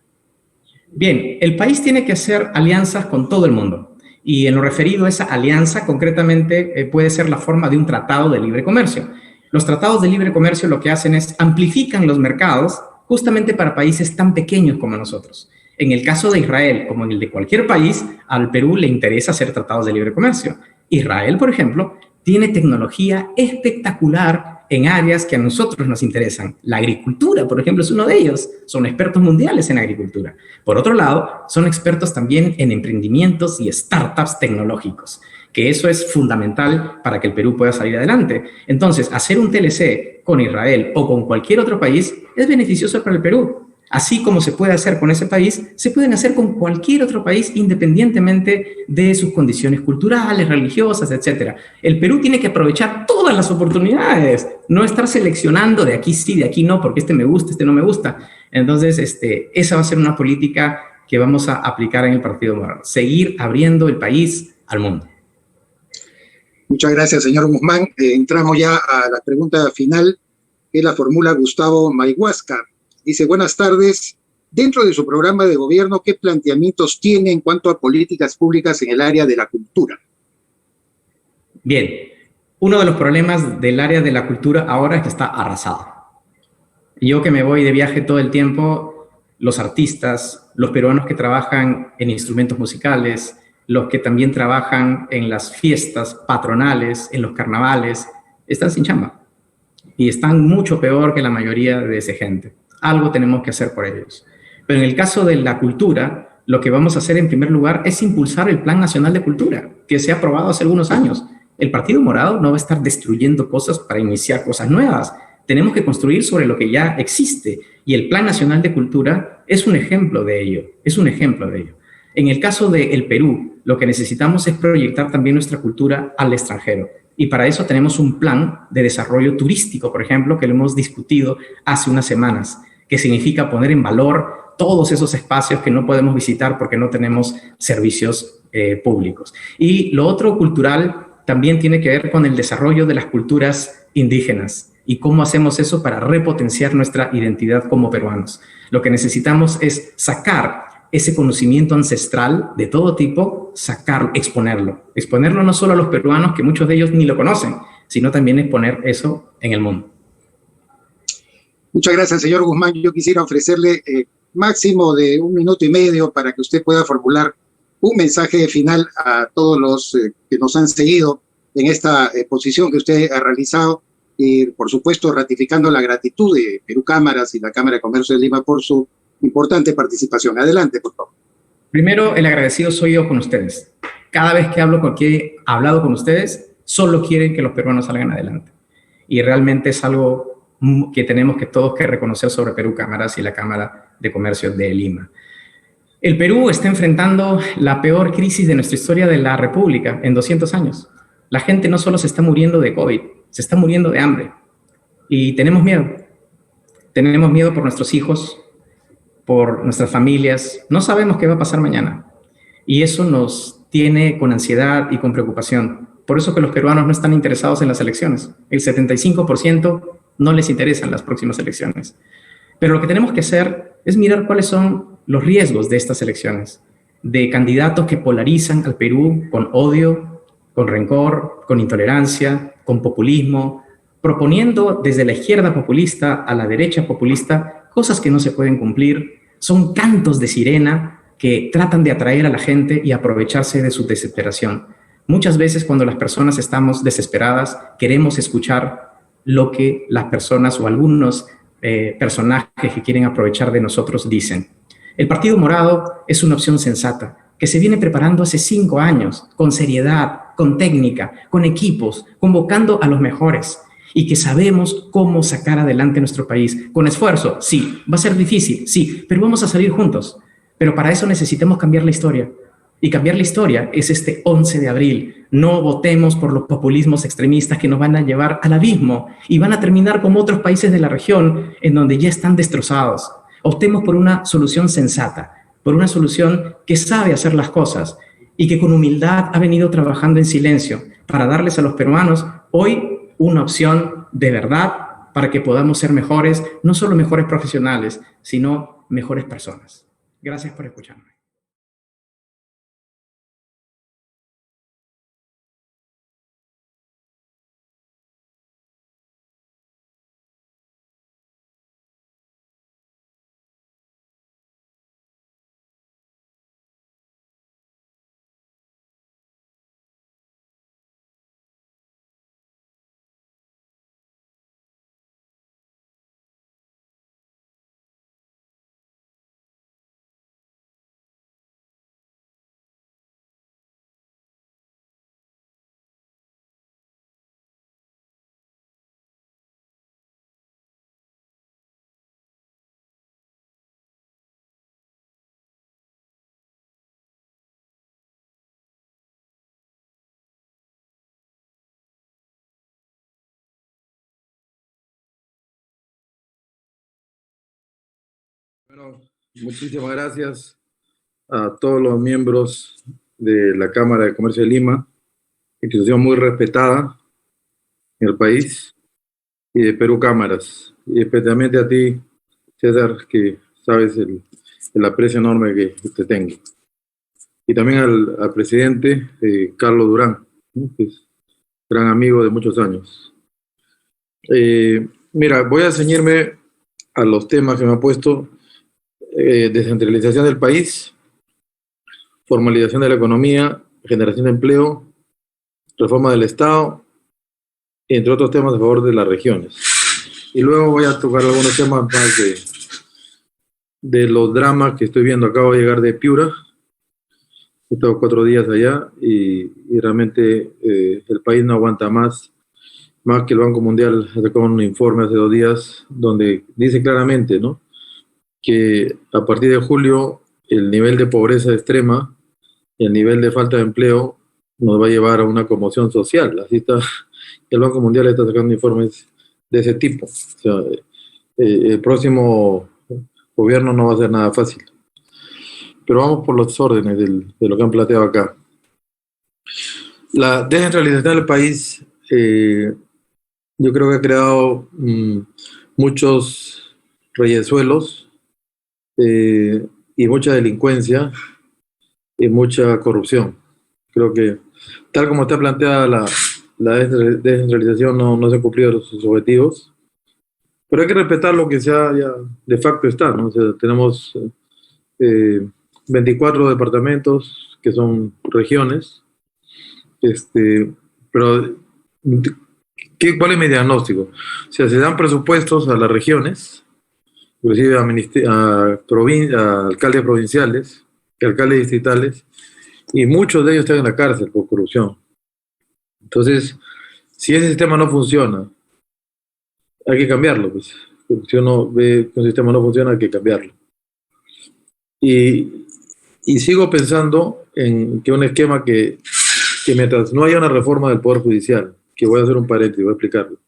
Bien, el país tiene que hacer alianzas con todo el mundo. Y en lo referido a esa alianza, concretamente, puede ser la forma de un tratado de libre comercio. Los tratados de libre comercio lo que hacen es amplifican los mercados justamente para países tan pequeños como nosotros. En el caso de Israel, como en el de cualquier país, al Perú le interesa hacer tratados de libre comercio. Israel, por ejemplo, tiene tecnología espectacular en áreas que a nosotros nos interesan. La agricultura, por ejemplo, es uno de ellos. Son expertos mundiales en agricultura. Por otro lado, son expertos también en emprendimientos y startups tecnológicos, que eso es fundamental para que el Perú pueda salir adelante. Entonces, hacer un TLC con Israel o con cualquier otro país es beneficioso para el Perú. Así como se puede hacer con ese país, se pueden hacer con cualquier otro país independientemente de sus condiciones culturales, religiosas, etc. El Perú tiene que aprovechar todas las oportunidades, no estar seleccionando de aquí sí, de aquí no, porque este me gusta, este no me gusta. Entonces, esa va a ser una política que vamos a aplicar en el Partido Morado. Seguir abriendo el país al mundo. Muchas gracias, señor Guzmán. Entramos ya a la pregunta final, que la formula Gustavo Mayhuasca. Dice, buenas tardes. Dentro de su programa de gobierno, ¿qué planteamientos tiene en cuanto a políticas públicas en el área de la cultura? Bien, uno de los problemas del área de la cultura ahora es que está arrasado. Yo que me voy de viaje todo el tiempo, los artistas, los peruanos que trabajan en instrumentos musicales, los que también trabajan en las fiestas patronales, en los carnavales, están sin chamba. Y están mucho peor que la mayoría de esa gente. Algo tenemos que hacer por ellos. Pero en el caso de la cultura, lo que vamos a hacer en primer lugar es impulsar el Plan Nacional de Cultura, que se ha aprobado hace algunos años. El Partido Morado no va a estar destruyendo cosas para iniciar cosas nuevas. Tenemos que construir sobre lo que ya existe. Y el Plan Nacional de Cultura es un ejemplo de ello. Es un ejemplo de ello. En el caso del Perú, lo que necesitamos es proyectar también nuestra cultura al extranjero. Y para eso tenemos un plan de desarrollo turístico, por ejemplo, que lo hemos discutido hace unas semanas, que significa poner en valor todos esos espacios que no podemos visitar porque no tenemos servicios públicos. Y lo otro cultural también tiene que ver con el desarrollo de las culturas indígenas y cómo hacemos eso para repotenciar nuestra identidad como peruanos. Lo que necesitamos es sacar ese conocimiento ancestral de todo tipo, sacarlo, exponerlo no solo a los peruanos, que muchos de ellos ni lo conocen, sino también exponer eso en el mundo. Muchas gracias, señor Guzmán. Yo quisiera ofrecerle máximo de 1 minuto y medio para que usted pueda formular un mensaje final a todos los que nos han seguido en esta exposición que usted ha realizado y, por supuesto, ratificando la gratitud de Perú Cámaras y la Cámara de Comercio de Lima por su importante participación. Adelante, por favor. Primero, el agradecido soy yo con ustedes. Cada vez que he hablado con ustedes, solo quieren que los peruanos salgan adelante. Y realmente es algo que tenemos que todos que reconocer sobre Perú Cámaras y la Cámara de Comercio de Lima. El Perú está enfrentando la peor crisis de nuestra historia de la República en 200 años. La gente no solo se está muriendo de COVID, se está muriendo de hambre. Y tenemos miedo. Tenemos miedo por nuestros hijos, por nuestras familias. No sabemos qué va a pasar mañana. Y eso nos tiene con ansiedad y con preocupación. Por eso que los peruanos no están interesados en las elecciones. El 75% no les interesan las próximas elecciones. Pero lo que tenemos que hacer es mirar cuáles son los riesgos de estas elecciones, de candidatos que polarizan al Perú con odio, con rencor, con intolerancia, con populismo, proponiendo desde la izquierda populista a la derecha populista cosas que no se pueden cumplir. Son cantos de sirena que tratan de atraer a la gente y aprovecharse de su desesperación. Muchas veces cuando las personas estamos desesperadas, queremos escuchar lo que las personas o algunos personajes que quieren aprovechar de nosotros dicen. El Partido Morado es una opción sensata, que se viene preparando hace 5 años, con seriedad, con técnica, con equipos, convocando a los mejores, y que sabemos cómo sacar adelante nuestro país. Con esfuerzo, sí, va a ser difícil, sí, pero vamos a salir juntos. Pero para eso necesitamos cambiar la historia. Y cambiar la historia es este 11 de abril. No votemos por los populismos extremistas que nos van a llevar al abismo y van a terminar como otros países de la región en donde ya están destrozados. Optemos por una solución sensata, por una solución que sabe hacer las cosas y que con humildad ha venido trabajando en silencio para darles a los peruanos hoy una opción de verdad para que podamos ser mejores, no solo mejores profesionales, sino mejores personas. Gracias por escucharme. Bueno, muchísimas gracias a todos los miembros de la Cámara de Comercio de Lima, institución muy respetada en el país, y de Perú Cámaras, y especialmente a ti, César, que sabes el aprecio enorme que te tengo. Y también al presidente Carlos Durán, ¿no?, que es gran amigo de muchos años. Mira, voy a ceñirme a los temas que me ha puesto. Descentralización del país, formalización de la economía, generación de empleo, reforma del Estado, entre otros temas a favor de las regiones. Y luego voy a tocar algunos temas más de los dramas que estoy viendo. Acabo de llegar de Piura, he estado 4 días allá y realmente el país no aguanta más que el Banco Mundial ha sacado un informe hace 2 días donde dice claramente, ¿no?, que a partir de julio el nivel de pobreza extrema y el nivel de falta de empleo nos va a llevar a una conmoción social. Así está, el Banco Mundial está sacando informes de ese tipo. O sea, el próximo gobierno no va a ser nada fácil. Pero vamos por los órdenes de lo que han planteado acá. La descentralización del país, yo creo que ha creado muchos reyesuelos y mucha delincuencia y mucha corrupción. Creo que tal como está planteada la descentralización no se han cumplido sus objetivos, pero hay que respetar lo que sea ya de facto está, ¿no? O sea, tenemos 24 departamentos que son regiones, pero ¿cuál es mi diagnóstico? O sea, se dan presupuestos a las regiones, inclusive a alcaldes provinciales, alcaldes distritales, y muchos de ellos están en la cárcel por corrupción. Entonces, si ese sistema no funciona, hay que cambiarlo. Pues. Si uno ve que un sistema no funciona, hay que cambiarlo. Y sigo pensando en que un esquema que mientras no haya una reforma del Poder Judicial, que voy a hacer un paréntesis, voy a explicarlo.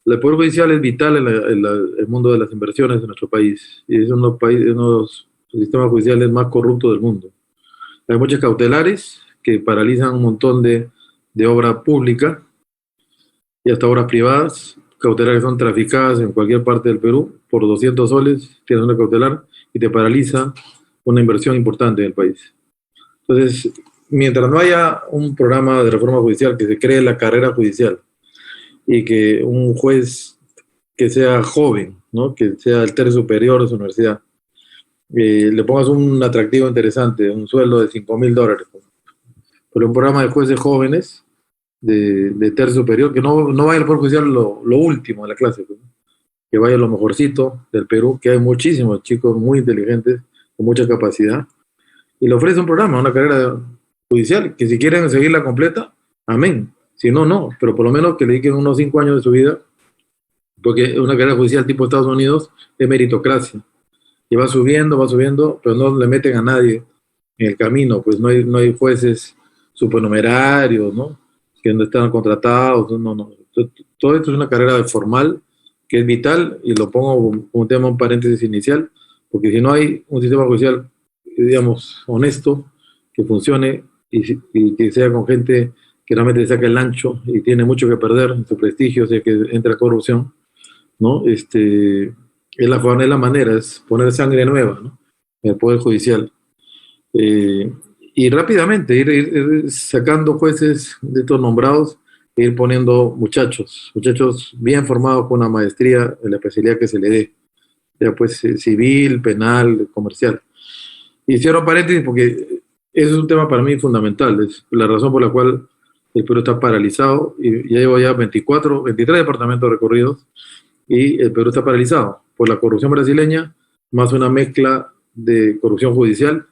El Poder Judicial es vital en el mundo de las inversiones de nuestro país, y es uno de los sistemas judiciales más corruptos del mundo. Hay muchas cautelares que paralizan un montón de obra pública y hasta obras privadas, cautelares que son traficadas en cualquier parte del Perú, por 200 soles tienes una cautelar y te paraliza una inversión importante en el país. Entonces, mientras no haya un programa de reforma judicial, que se cree la carrera judicial y que un juez que sea joven, ¿no? Que sea el tercio superior de su universidad, le pongas un atractivo interesante, un sueldo de $5,000, pero un programa de jueces jóvenes de tercio superior, que no vaya al Poder Judicial lo último de la clase, pues, que vaya lo mejorcito del Perú, que hay muchísimos chicos muy inteligentes, con mucha capacidad, y le ofrece un programa, una carrera judicial, que si quieren seguirla completa, amén, si no, no, pero por lo menos que le dediquen unos 5 años de su vida, porque una carrera judicial tipo Estados Unidos es meritocracia, y va subiendo, pero no le meten a nadie en el camino, pues no hay jueces supernumerarios, ¿no? Que no están contratados, no. Todo esto es una carrera formal que es vital, y lo pongo como un tema, un paréntesis inicial, porque si no hay un sistema judicial, digamos, honesto, que funcione y que sea con gente que realmente saca el ancho y tiene mucho que perder en su prestigio, o sea, que entra corrupción, ¿no? Es la manera, es poner sangre nueva, ¿no? En el Poder Judicial. Y rápidamente ir sacando jueces de estos nombrados e ir poniendo muchachos bien formados con una maestría en la especialidad que se le dé, ya pues civil, penal, comercial. Y cierro paréntesis porque eso es un tema para mí fundamental, es la razón por la cual el Perú está paralizado, y ya llevo ya 23 departamentos recorridos, y el Perú está paralizado por la corrupción brasileña, más una mezcla de corrupción judicial,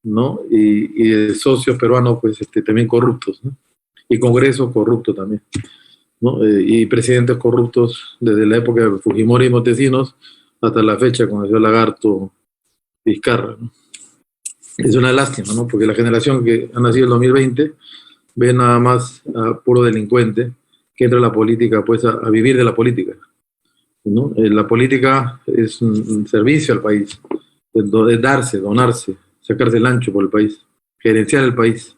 ¿no? Y de socios peruanos, pues también corruptos, ¿no? Y Congreso corrupto también, ¿no? Y presidentes corruptos desde la época de Fujimori y Montesinos hasta la fecha con el señor Lagarto, Vizcarra, ¿no? Es una lástima, ¿no? Porque la generación que ha nacido en el 2020 ve nada más a puro delincuente que entra a la política, pues a vivir de la política, ¿no? La política es un servicio al país, es darse, donarse, sacarse el ancho por el país, gerenciar el país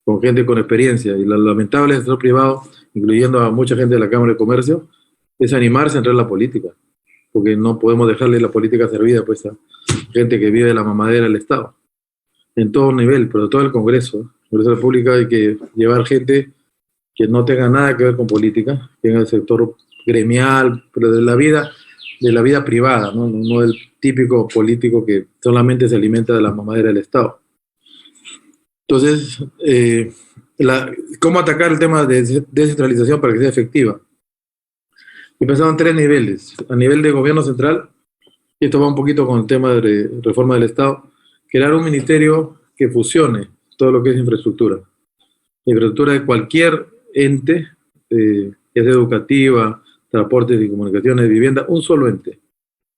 con gente con experiencia. Y lo lamentable del sector privado, incluyendo a mucha gente de la Cámara de Comercio, es animarse a entrar en la política, porque no podemos dejarle la política servida pues a gente que vive de la mamadera del Estado, en todo nivel, pero todo el Congreso. En el Congreso de la República hay que llevar gente que no tenga nada que ver con política, que en el sector gremial, pero de la vida privada, no el típico político que solamente se alimenta de la mamadera del Estado. Entonces, ¿cómo atacar el tema de descentralización para que sea efectiva? Y pensaba en 3 niveles. A nivel de gobierno central, y esto va un poquito con el tema de reforma del Estado, crear un ministerio que fusione todo lo que es infraestructura. Infraestructura de cualquier ente, ya sea educativa, transportes y comunicaciones, vivienda, un solo ente,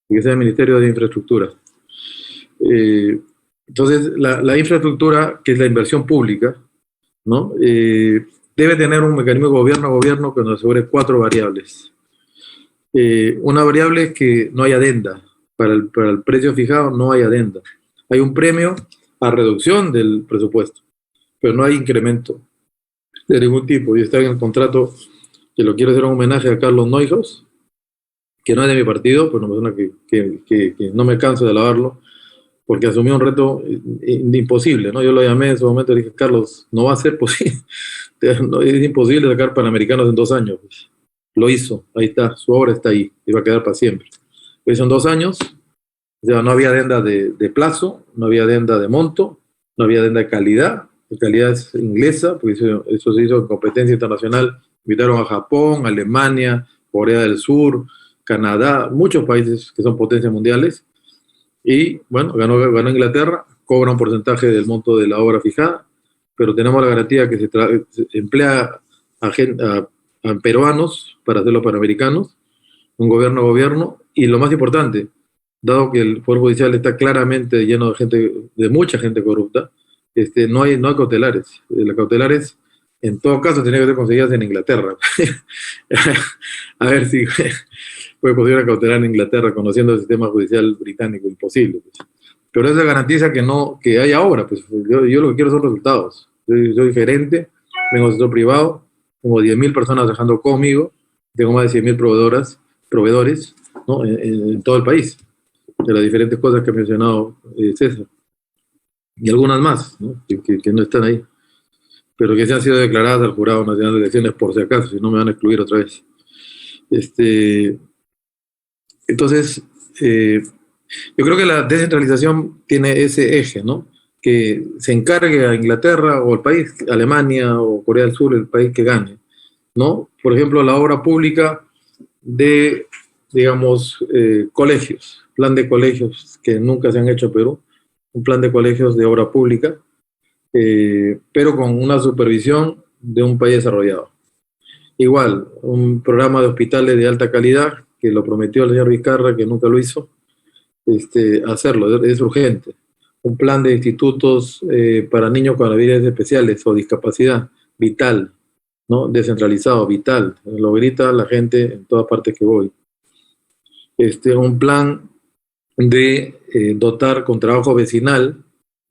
que sea el Ministerio de Infraestructura. Entonces, la infraestructura, que es la inversión pública, ¿no? Debe tener un mecanismo gobierno a gobierno que nos asegure 4 variables. Una variable es que no hay adenda. Para el precio fijado no hay adenda. Hay un premio a reducción del presupuesto, pero no hay incremento de ningún tipo. Y está en el contrato, que lo quiero hacer un homenaje a Carlos Neuhaus, que no es de mi partido, pero una persona que no me canso de alabarlo, porque asumió un reto imposible, ¿no? Yo lo llamé en su momento y dije, Carlos, no va a ser posible, es imposible sacar Panamericanos en 2 años. Pues, lo hizo, ahí está, su obra está ahí, y va a quedar para siempre. Lo hizo en 2 años, o sea, no había adenda de plazo, no había adenda de monto, no había adenda de calidad. La calidad es inglesa, porque eso se hizo en competencia internacional. Invitaron a Japón, Alemania, Corea del Sur, Canadá, muchos países que son potencias mundiales. Y bueno, ganó Inglaterra, cobra un porcentaje del monto de la obra fijada, pero tenemos la garantía que se emplea a peruanos para hacer los panamericanos, un gobierno a gobierno, y lo más importante, dado que el Poder Judicial está claramente lleno de gente, de mucha gente corrupta, no hay cautelares. Las cautelares, en todo caso, tienen que ser conseguidas en Inglaterra. A ver si puede conseguir una cautelar en Inglaterra conociendo el sistema judicial británico, imposible. Pues. Pero eso garantiza que haya obra. Pues. Yo lo que quiero son resultados. Soy gerente, vengo del sector privado, tengo 10.000 personas trabajando conmigo, tengo más de 100.000 proveedores, ¿no? en todo el país, de las diferentes cosas que ha mencionado César. Y algunas más, ¿no? Que no están ahí, pero que se han sido declaradas al Jurado Nacional de Elecciones por si acaso, si no me van a excluir otra vez. Entonces, yo creo que la descentralización tiene ese eje, ¿no? Que se encargue a Inglaterra o el país, Alemania o Corea del Sur, el país que gane, ¿no? Por ejemplo, la obra pública de, digamos, colegios, plan de colegios que nunca se han hecho en Perú, un plan de colegios de obra pública, pero con una supervisión de un país desarrollado. Igual, un programa de hospitales de alta calidad, que lo prometió el señor Vizcarra, que nunca lo hizo, hacerlo, es urgente. Un plan de institutos para niños con habilidades especiales o discapacidad, vital, ¿no? Descentralizado, vital, lo grita la gente en todas partes que voy. Un plan de dotar con trabajo vecinal,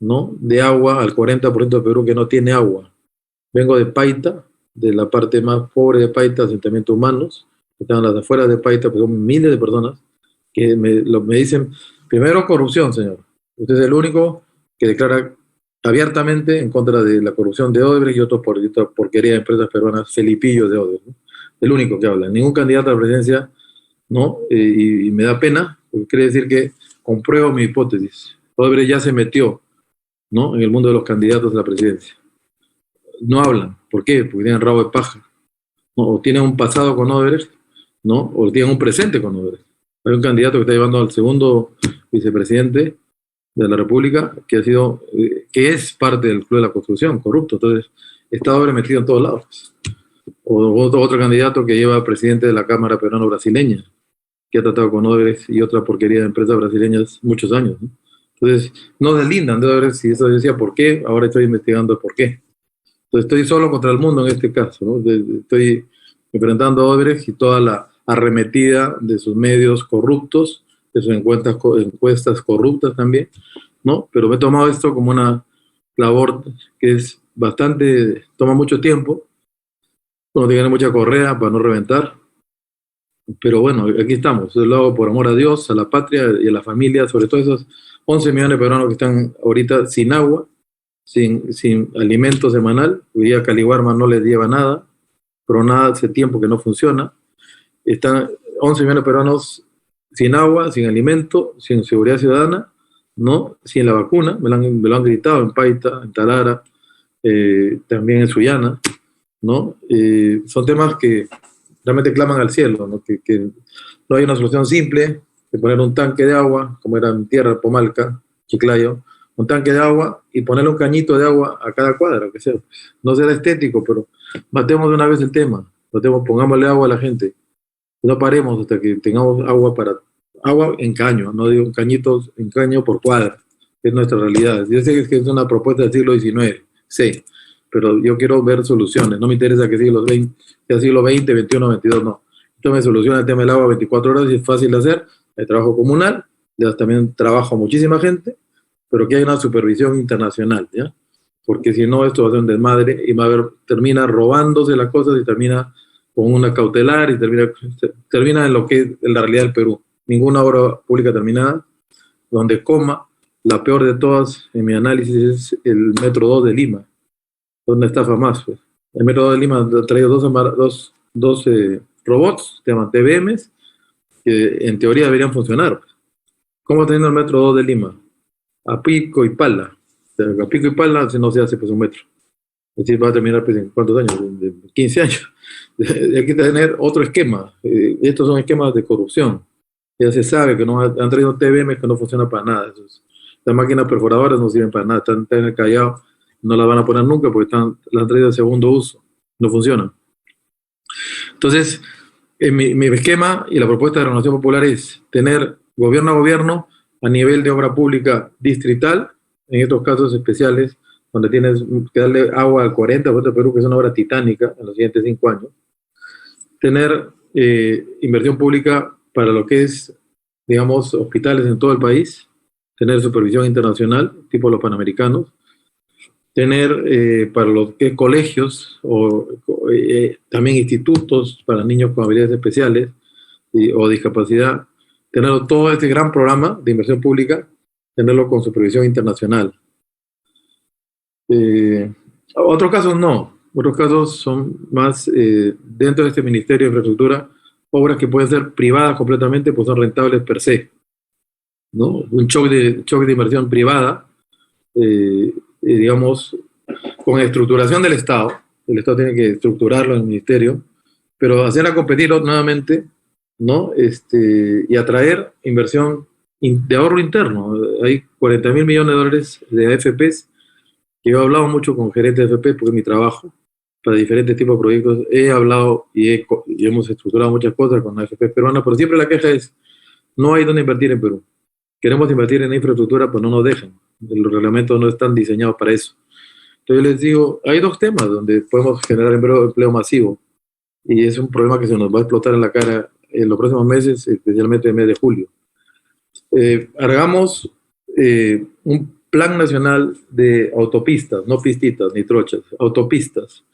¿no? De agua al 40% de Perú que no tiene agua. Vengo de Paita, de la parte más pobre de Paita, asentamientos humanos, que están a las afueras de Paita, pues son miles de personas que me dicen, primero corrupción, señor. Usted es el único que declara abiertamente en contra de la corrupción de Odebrecht y otra porquería de empresas peruanas, Felipillo de Odebrecht, ¿no? El único que habla. Ningún candidato a la presidencia, ¿no? Y me da pena, porque quiere decir que compruebo mi hipótesis. Odebrecht ya se metió, ¿no? En el mundo de los candidatos a la presidencia. No hablan. ¿Por qué? Porque tienen rabo de paja, ¿no? O tienen un pasado con Odebrecht, ¿no? O tienen un presente con Odebrecht. Hay un candidato que está llevando al segundo vicepresidente de la República que es parte del Club de la Construcción, corrupto. Entonces, está Odebrecht metido en todos lados. O otro candidato que lleva al presidente de la Cámara Peruano-Brasileña, que ha tratado con Odebrecht y otra porquería de empresas brasileñas muchos años, ¿no? Entonces, no deslindan de Odebrecht. Si eso decía por qué, ahora estoy investigando por qué. Entonces, estoy solo contra el mundo en este caso, ¿no? Estoy enfrentando a Odebrecht y toda la arremetida de sus medios corruptos, de sus encuestas corruptas también, ¿no? Pero me he tomado esto como una labor que es toma mucho tiempo, uno tiene mucha correa para no reventar, pero bueno, aquí estamos. Yo lo hago por amor a Dios, a la patria y a la familia, sobre todo esos 11 millones de peruanos que están ahorita sin agua, sin alimento semanal. Hoy día Caliwarma no les lleva nada, pero nada hace tiempo que no funciona. Están 11 millones de peruanos sin agua, sin alimento, sin seguridad ciudadana, ¿no? Sin la vacuna. Me lo han gritado en Paita, en Tarara, también en Sullana, ¿no? Son temas que realmente claman al cielo, ¿no? Que no hay una solución simple de poner un tanque de agua, como era en tierra, Pomalca, Chiclayo, un tanque de agua y ponerle un cañito de agua a cada cuadra, que sea. No será estético, pero matemos de una vez el tema, pongámosle agua a la gente. No paremos hasta que tengamos agua en caño, no digo cañitos en caño por cuadra, es nuestra realidad. Yo sé que es una propuesta del siglo XIX, sí, pero yo quiero ver soluciones. No me interesa que sea siglo XX, XXI, XXII, no. Esto me soluciona el tema del agua 24 horas y es fácil de hacer. Hay trabajo comunal, ya también trabajo muchísima gente, pero que hay una supervisión internacional, ¿ya? Porque si no, esto va a ser un desmadre y termina robándose las cosas y termina con una cautelar y termina en lo que es la realidad del Perú. Ninguna obra pública terminada, donde coma, la peor de todas, en mi análisis, es el Metro 2 de Lima, donde estafa más. Pues. El Metro 2 de Lima ha traído dos robots, se llaman TBMs, que en teoría deberían funcionar. ¿Cómo teniendo el Metro 2 de Lima? A pico y pala. O sea, a pico y pala no se hace pues un metro. Es decir, va a terminar pues, en ¿cuántos años? De 15 años. Hay que tener otro esquema. Estos son esquemas de corrupción. Ya se sabe que no han traído TBM que no funcionan para nada. Las máquinas perforadoras no sirven para nada. Están en el Callao, no las van a poner nunca porque las han traído de segundo uso. No funcionan. Entonces, mi esquema y la propuesta de Renovación Popular es tener gobierno a gobierno a nivel de obra pública distrital, en estos casos especiales, donde tienes que darle agua al 40% de Perú, que es una obra titánica en los siguientes 5 años. Tener inversión pública para lo que es, digamos, hospitales en todo el país. Tener supervisión internacional, tipo los panamericanos. Tener para lo que es colegios o también institutos para niños con habilidades especiales o discapacidad. Tener todo este gran programa de inversión pública, tenerlo con supervisión internacional. Otros casos no. Otros casos son más dentro de este Ministerio de Infraestructura, obras que pueden ser privadas completamente, pues son rentables per se, ¿no? Un shock de inversión privada, digamos, con estructuración del Estado. El Estado tiene que estructurarlo en el Ministerio, pero hacerla competir nuevamente, ¿no? Y atraer inversión de ahorro interno. Hay 40.000 millones de dólares de AFPs, que yo he hablado mucho con gerentes de AFP porque es mi trabajo, para diferentes tipos de proyectos. He hablado y hemos estructurado muchas cosas con AFP peruanas, pero siempre la queja es, no hay dónde invertir en Perú. Queremos invertir en infraestructura, pues no nos dejan. Los reglamentos no están diseñados para eso. Entonces yo les digo, hay 2 temas donde podemos generar empleo masivo, y es un problema que se nos va a explotar en la cara en los próximos meses, especialmente en el mes de julio. Hagamos un plan nacional de autopistas, no pistitas ni trochas, autopistas,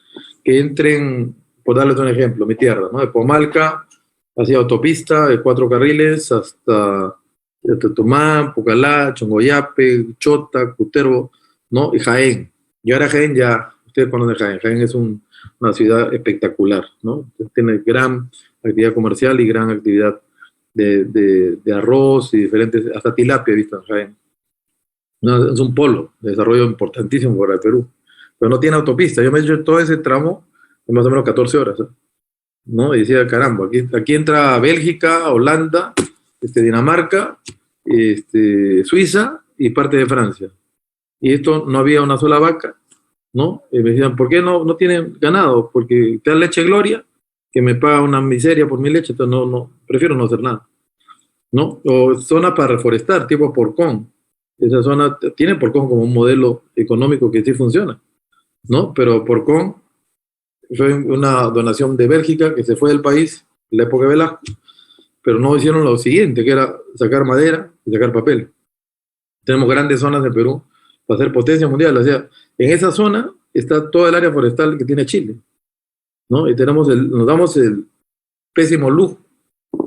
que entren, por darles un ejemplo, mi tierra, ¿no? De Pomalca hacia autopista de 4 carriles hasta Tutumán, Pucallá, Chongoyape, Chota, Cutervo, ¿no? Y Jaén. Y ahora Jaén ya, ustedes conocen Jaén. Jaén es una ciudad espectacular, ¿no? Tiene gran actividad comercial y gran actividad de arroz y diferentes, hasta tilapia he visto en Jaén. No, es un polo de desarrollo importantísimo para el Perú, pero no tiene autopista. Yo me he hecho todo ese tramo en más o menos 14 horas, ¿no? Y decía, caramba, aquí entra Bélgica, Holanda, Dinamarca, Suiza y parte de Francia. Y esto no había una sola vaca, ¿no? Y me decían, ¿por qué no tienen ganado? Porque te dan leche Gloria, que me paga una miseria por mi leche, entonces prefiero no hacer nada, ¿no? O zonas para reforestar, tipo Porcón. Esa zona tiene Porcón como un modelo económico que sí funciona, ¿no? Pero Porcón fue una donación de Bélgica que se fue del país en la época de Velasco, pero no hicieron lo siguiente, que era sacar madera y sacar papel. Tenemos grandes zonas de Perú para ser potencia mundial. O sea, en esa zona está toda el área forestal que tiene Chile, ¿no? Y nos damos el pésimo lujo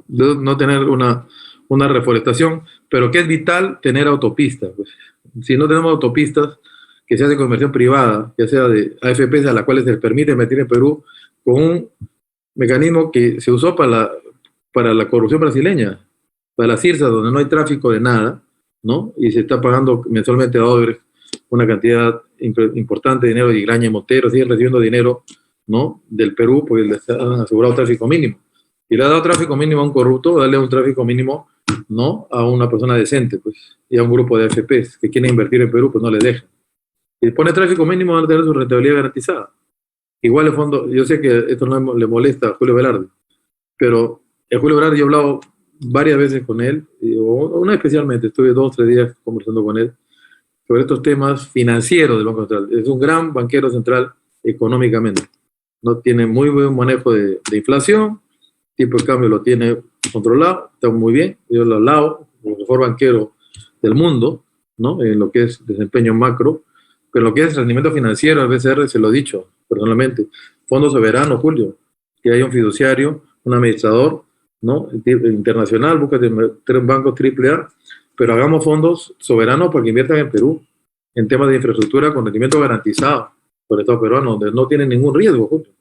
de no tener una reforestación, pero que es vital tener autopistas. Pues. Si no tenemos autopistas que se hacen con inversión privada, ya sea de AFPs a las cuales se les permite meter en Perú, con un mecanismo que se usó para la corrupción brasileña, para las CIRSA, donde no hay tráfico de nada, ¿no? Y se está pagando mensualmente a Odebrecht una cantidad importante de dinero, y Graña y Montero siguen recibiendo dinero, ¿no? Del Perú, porque les han asegurado tráfico mínimo. Y le ha dado tráfico mínimo a un corrupto, darle un tráfico mínimo, ¿no? A una persona decente, pues, y a un grupo de AFPs que quieren invertir en Perú, pues no les dejan. Si pone tráfico mínimo, van a tener su rentabilidad garantizada. Igual el fondo, yo sé que esto no le molesta a Julio Velarde, pero a Julio Velarde yo he hablado varias veces con él, una especialmente, estuve 2 o 3 días conversando con él sobre estos temas financieros del Banco Central. Es un gran banquero central económicamente. No tiene muy buen manejo de inflación, tipo de cambio lo tiene controlado, está muy bien, yo lo alabo, el mejor banquero del mundo, ¿no? En lo que es desempeño macro, pero en lo que es rendimiento financiero, el BCR se lo he dicho personalmente, fondo soberano, Julio, que haya un fiduciario, un administrador, ¿no? Internacional, búscate un banco AAA, pero hagamos fondos soberanos para que inviertan en Perú, en temas de infraestructura con rendimiento garantizado por el Estado peruano, donde no tienen ningún riesgo, Julio,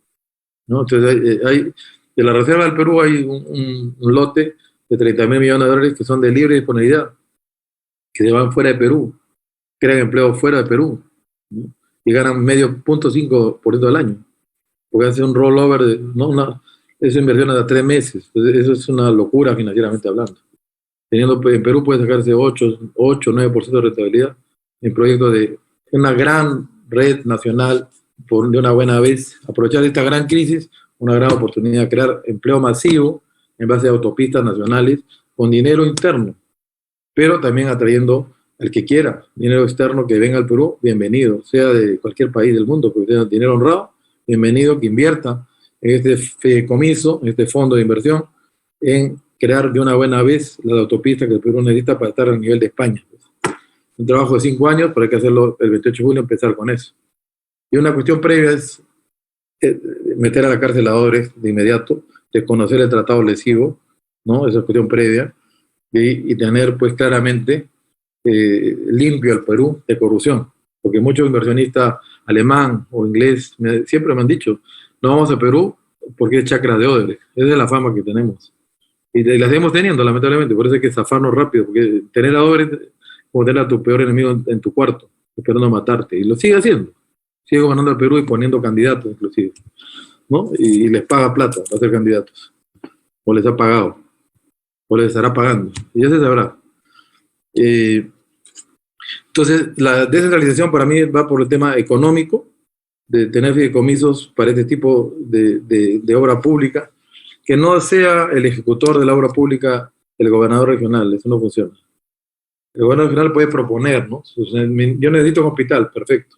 ¿no? Entonces, de la Reserva del Perú hay un lote de 30.000 millones de dólares que son de libre disponibilidad, que se van fuera de Perú, crean empleo fuera de Perú, ¿no? Y ganan medio 0.5% al año, porque hace un rollover, esa inversión es de 3 meses, entonces eso es una locura financieramente hablando. En Perú puede sacarse 8-9% de rentabilidad en proyectos de una gran red nacional de una buena vez, aprovechar esta gran crisis, una gran oportunidad de crear empleo masivo en base a autopistas nacionales con dinero interno, pero también atrayendo al que quiera, dinero externo que venga al Perú, bienvenido, sea de cualquier país del mundo, porque tenga dinero honrado, bienvenido que invierta en este fideicomiso, en este fondo de inversión, en crear de una buena vez las autopistas que el Perú necesita para estar al nivel de España. Un trabajo de 5 años, pero hay que hacerlo el 28 de julio, empezar con eso. Y una cuestión previa es meter a la cárcel a Odebrecht de inmediato, desconocer el tratado lesivo, ¿no? Esa es cuestión previa, y tener pues claramente limpio el Perú de corrupción, porque muchos inversionistas alemán o inglés siempre me han dicho, no vamos a Perú porque es chacra de Odebrecht, esa es la fama que tenemos, y la seguimos teniendo lamentablemente, por eso hay que zafarnos rápido, porque tener a Odebrecht es como tener a tu peor enemigo en tu cuarto, esperando matarte, y lo sigue haciendo, sigue gobernando el Perú y poniendo candidatos inclusive, ¿no? Y les paga plata para ser candidatos, o les ha pagado, o les estará pagando, y ya se sabrá. Entonces, la descentralización para mí va por el tema económico, de tener fideicomisos para este tipo de obra pública, que no sea el ejecutor de la obra pública el gobernador regional, eso no funciona. El gobernador regional puede proponer, ¿no? Yo necesito un hospital, perfecto.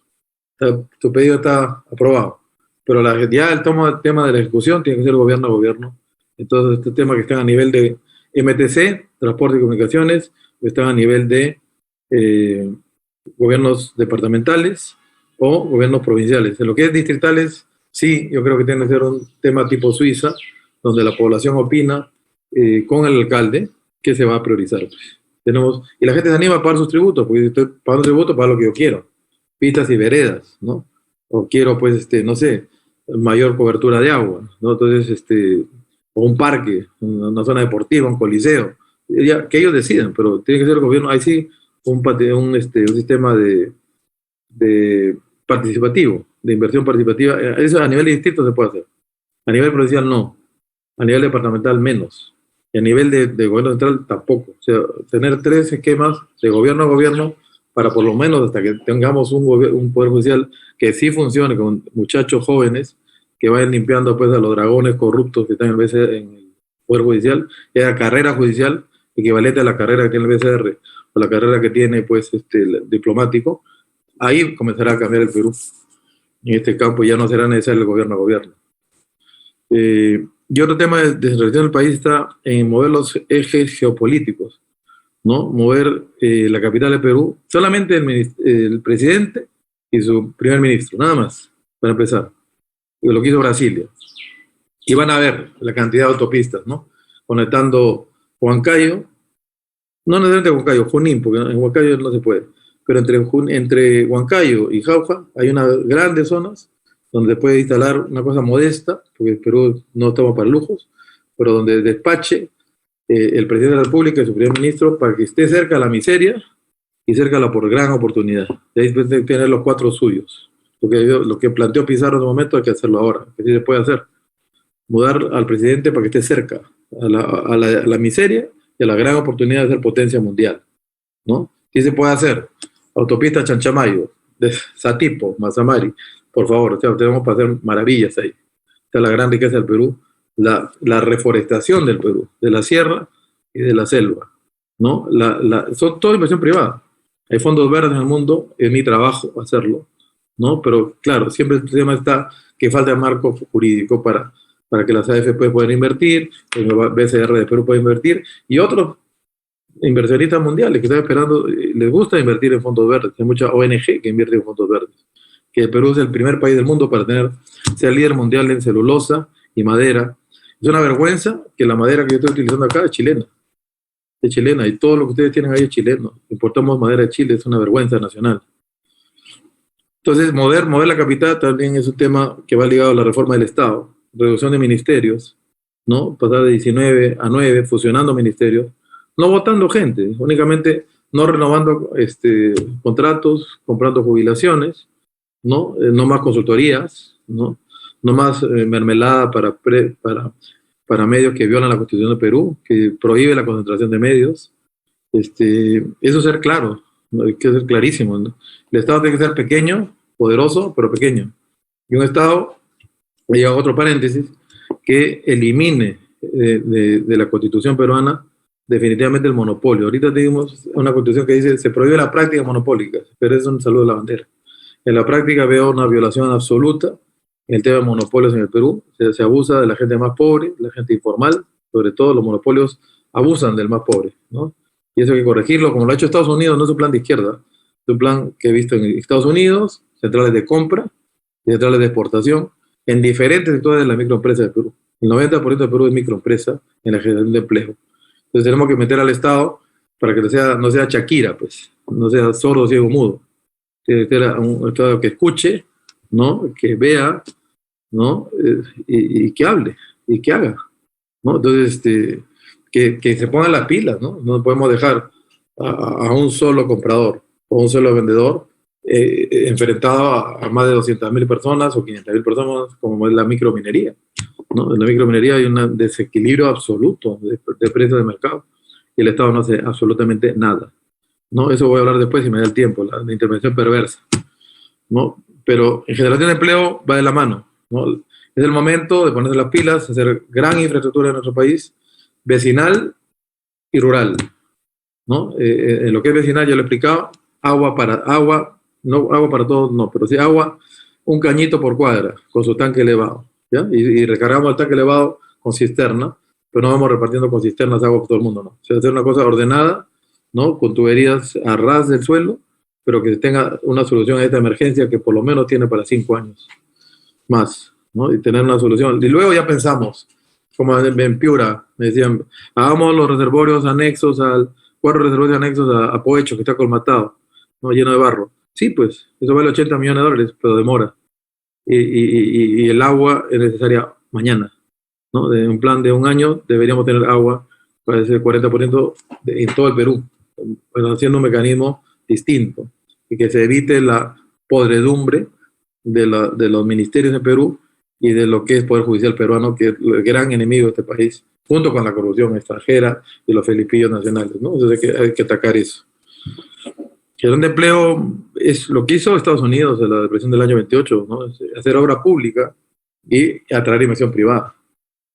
Tu pedido está aprobado. Pero ya el tema de la ejecución tiene que ser gobierno a gobierno. Entonces, este tema que están a nivel de MTC, Transporte y Comunicaciones, están a nivel de gobiernos departamentales o gobiernos provinciales. En lo que es distritales, sí, yo creo que tiene que ser un tema tipo Suiza, donde la población opina con el alcalde qué se va a priorizar. Y la gente se anima a pagar sus tributos, porque si estoy pagando tributos para lo que yo quiero, pistas y veredas, ¿no? O quiero, pues, no sé, mayor cobertura de agua, ¿no? Entonces, o un parque, una zona deportiva, un coliseo, que ellos decidan, pero tiene que ser el gobierno, ahí sí, un sistema de participativo, de inversión participativa. Eso a nivel de distrito se puede hacer, a nivel provincial no, a nivel departamental menos, y a nivel de gobierno central tampoco. O sea, tener 3 esquemas de gobierno a gobierno para por lo menos hasta que tengamos un poder judicial que sí funcione con muchachos jóvenes que vayan limpiando pues a los dragones corruptos que están en el poder judicial, y a la carrera judicial equivalente a la carrera que tiene el BCR o la carrera que tiene pues el diplomático. Ahí comenzará a cambiar el Perú. En este campo ya no será necesario el gobierno a gobierno. Y otro tema de descentralización del país está en mover los ejes geopolíticos, ¿no? Mover la capital de Perú, solamente el presidente y su primer ministro, nada más, para empezar. Y lo que hizo Brasilia. Y van a ver la cantidad de autopistas, ¿no? Conectando Huancayo, no necesariamente Huancayo, Junín, porque en Huancayo no se puede, pero entre Huancayo y Jauja hay unas grandes zonas donde se puede instalar una cosa modesta, porque Perú no toma para lujos, pero donde despache el presidente de la República y su primer ministro para que esté cerca a la miseria y cerca a la gran oportunidad. De ahí puede tener los 4 suyos. Lo que planteó Pizarro en un momento hay que hacerlo ahora, que sí se puede hacer. Mudar al presidente para que esté cerca a la miseria y a la gran oportunidad de ser potencia mundial, ¿no? ¿Qué se puede hacer? Autopista Chanchamayo, de Satipo, Mazamari, por favor, o sea, tenemos para hacer maravillas ahí. Esta es la gran riqueza del Perú, la reforestación del Perú, de la sierra y de la selva, ¿no? Son toda inversión privada. Hay fondos verdes en el mundo, es mi trabajo hacerlo, ¿no? Pero claro, siempre el tema está que falta marco jurídico para que las AFP puedan invertir, el BCR de Perú pueda invertir, y otros inversionistas mundiales que están esperando, les gusta invertir en fondos verdes. Hay mucha ONG que invierte en fondos verdes. Que el Perú es el primer país del mundo para ser líder mundial en celulosa y madera. Es una vergüenza que la madera que yo estoy utilizando acá es chilena. Es chilena, y todo lo que ustedes tienen ahí es chileno. Importamos madera de Chile, es una vergüenza nacional. Entonces, mover la capital también es un tema que va ligado a la reforma del Estado. Reducción de ministerios, ¿no? Pasar de 19 a 9, fusionando ministerios, no votando gente, únicamente no renovando contratos, comprando jubilaciones, ¿no? No más consultorías, ¿no? No más mermelada para medios que violan la Constitución de Perú, que prohíbe la concentración de medios. Eso ser claro, ¿no? Hay que ser clarísimo, ¿no? El Estado tiene que ser pequeño, poderoso, pero pequeño. Y un Estado, y hago otro paréntesis, que elimine de la Constitución peruana definitivamente el monopolio. Ahorita tenemos una Constitución que dice se prohíbe la práctica monopólica, pero es un saludo a la bandera. En la práctica veo una violación absoluta en el tema de monopolios en el Perú. Se abusa de la gente más pobre, la gente informal, sobre todo los monopolios abusan del más pobre, ¿no? Y eso hay que corregirlo, como lo ha hecho Estados Unidos, no es un plan de izquierda, es un plan que he visto en Estados Unidos, centrales de compra y centrales de exportación, en diferentes sectores de la microempresa de Perú. El 90% de Perú es microempresa en la generación de empleo. Entonces tenemos que meter al Estado para que no sea Shakira, pues, no sea sordo, ciego, mudo. Tiene que ser un Estado que escuche, ¿no? Que vea, ¿no? Y que hable, y que haga, ¿no? Entonces, que se pongan las pilas, ¿no? No podemos dejar a un solo comprador o un solo vendedor enfrentado a más de 200.000 personas o 500.000 personas, como es la microminería, ¿no? En la microminería hay un desequilibrio absoluto de precios de mercado y el Estado no hace absolutamente nada, ¿no? Eso voy a hablar después si me da el tiempo, la intervención perversa, ¿no? Pero en generación de empleo va de la mano, ¿no? Es el momento de ponerse las pilas, hacer gran infraestructura en nuestro país, vecinal y rural, ¿no? En lo que es vecinal, yo lo he explicado, no agua para todos, no, pero sí agua, un cañito por cuadra, con su tanque elevado, ¿ya? Y recargamos el tanque elevado con cisterna, pero no vamos repartiendo con cisternas agua por todo el mundo, ¿no? O sea, hacer una cosa ordenada, ¿no? Con tuberías a ras del suelo, pero que tenga una solución a esta emergencia que por lo menos tiene para 5 años más, ¿no? Y tener una solución. Y luego ya pensamos, como en Piura, me decían, hagamos los reservorios anexos 4 reservorios anexos a Poecho, que está colmatado, ¿no? Lleno de barro. Sí, pues, eso vale $80 millones, pero demora. Y el agua es necesaria mañana, ¿no? De un plan de un año deberíamos tener agua para ese 40% en todo el Perú, pero haciendo un mecanismo distinto y que se evite la podredumbre de los ministerios en Perú y de lo que es Poder Judicial peruano, que es el gran enemigo de este país, junto con la corrupción extranjera y los felipillos nacionales, ¿no? Entonces hay que atacar eso. Generación de empleo es lo que hizo Estados Unidos en la depresión del año 28, ¿no? Es hacer obra pública y atraer inversión privada.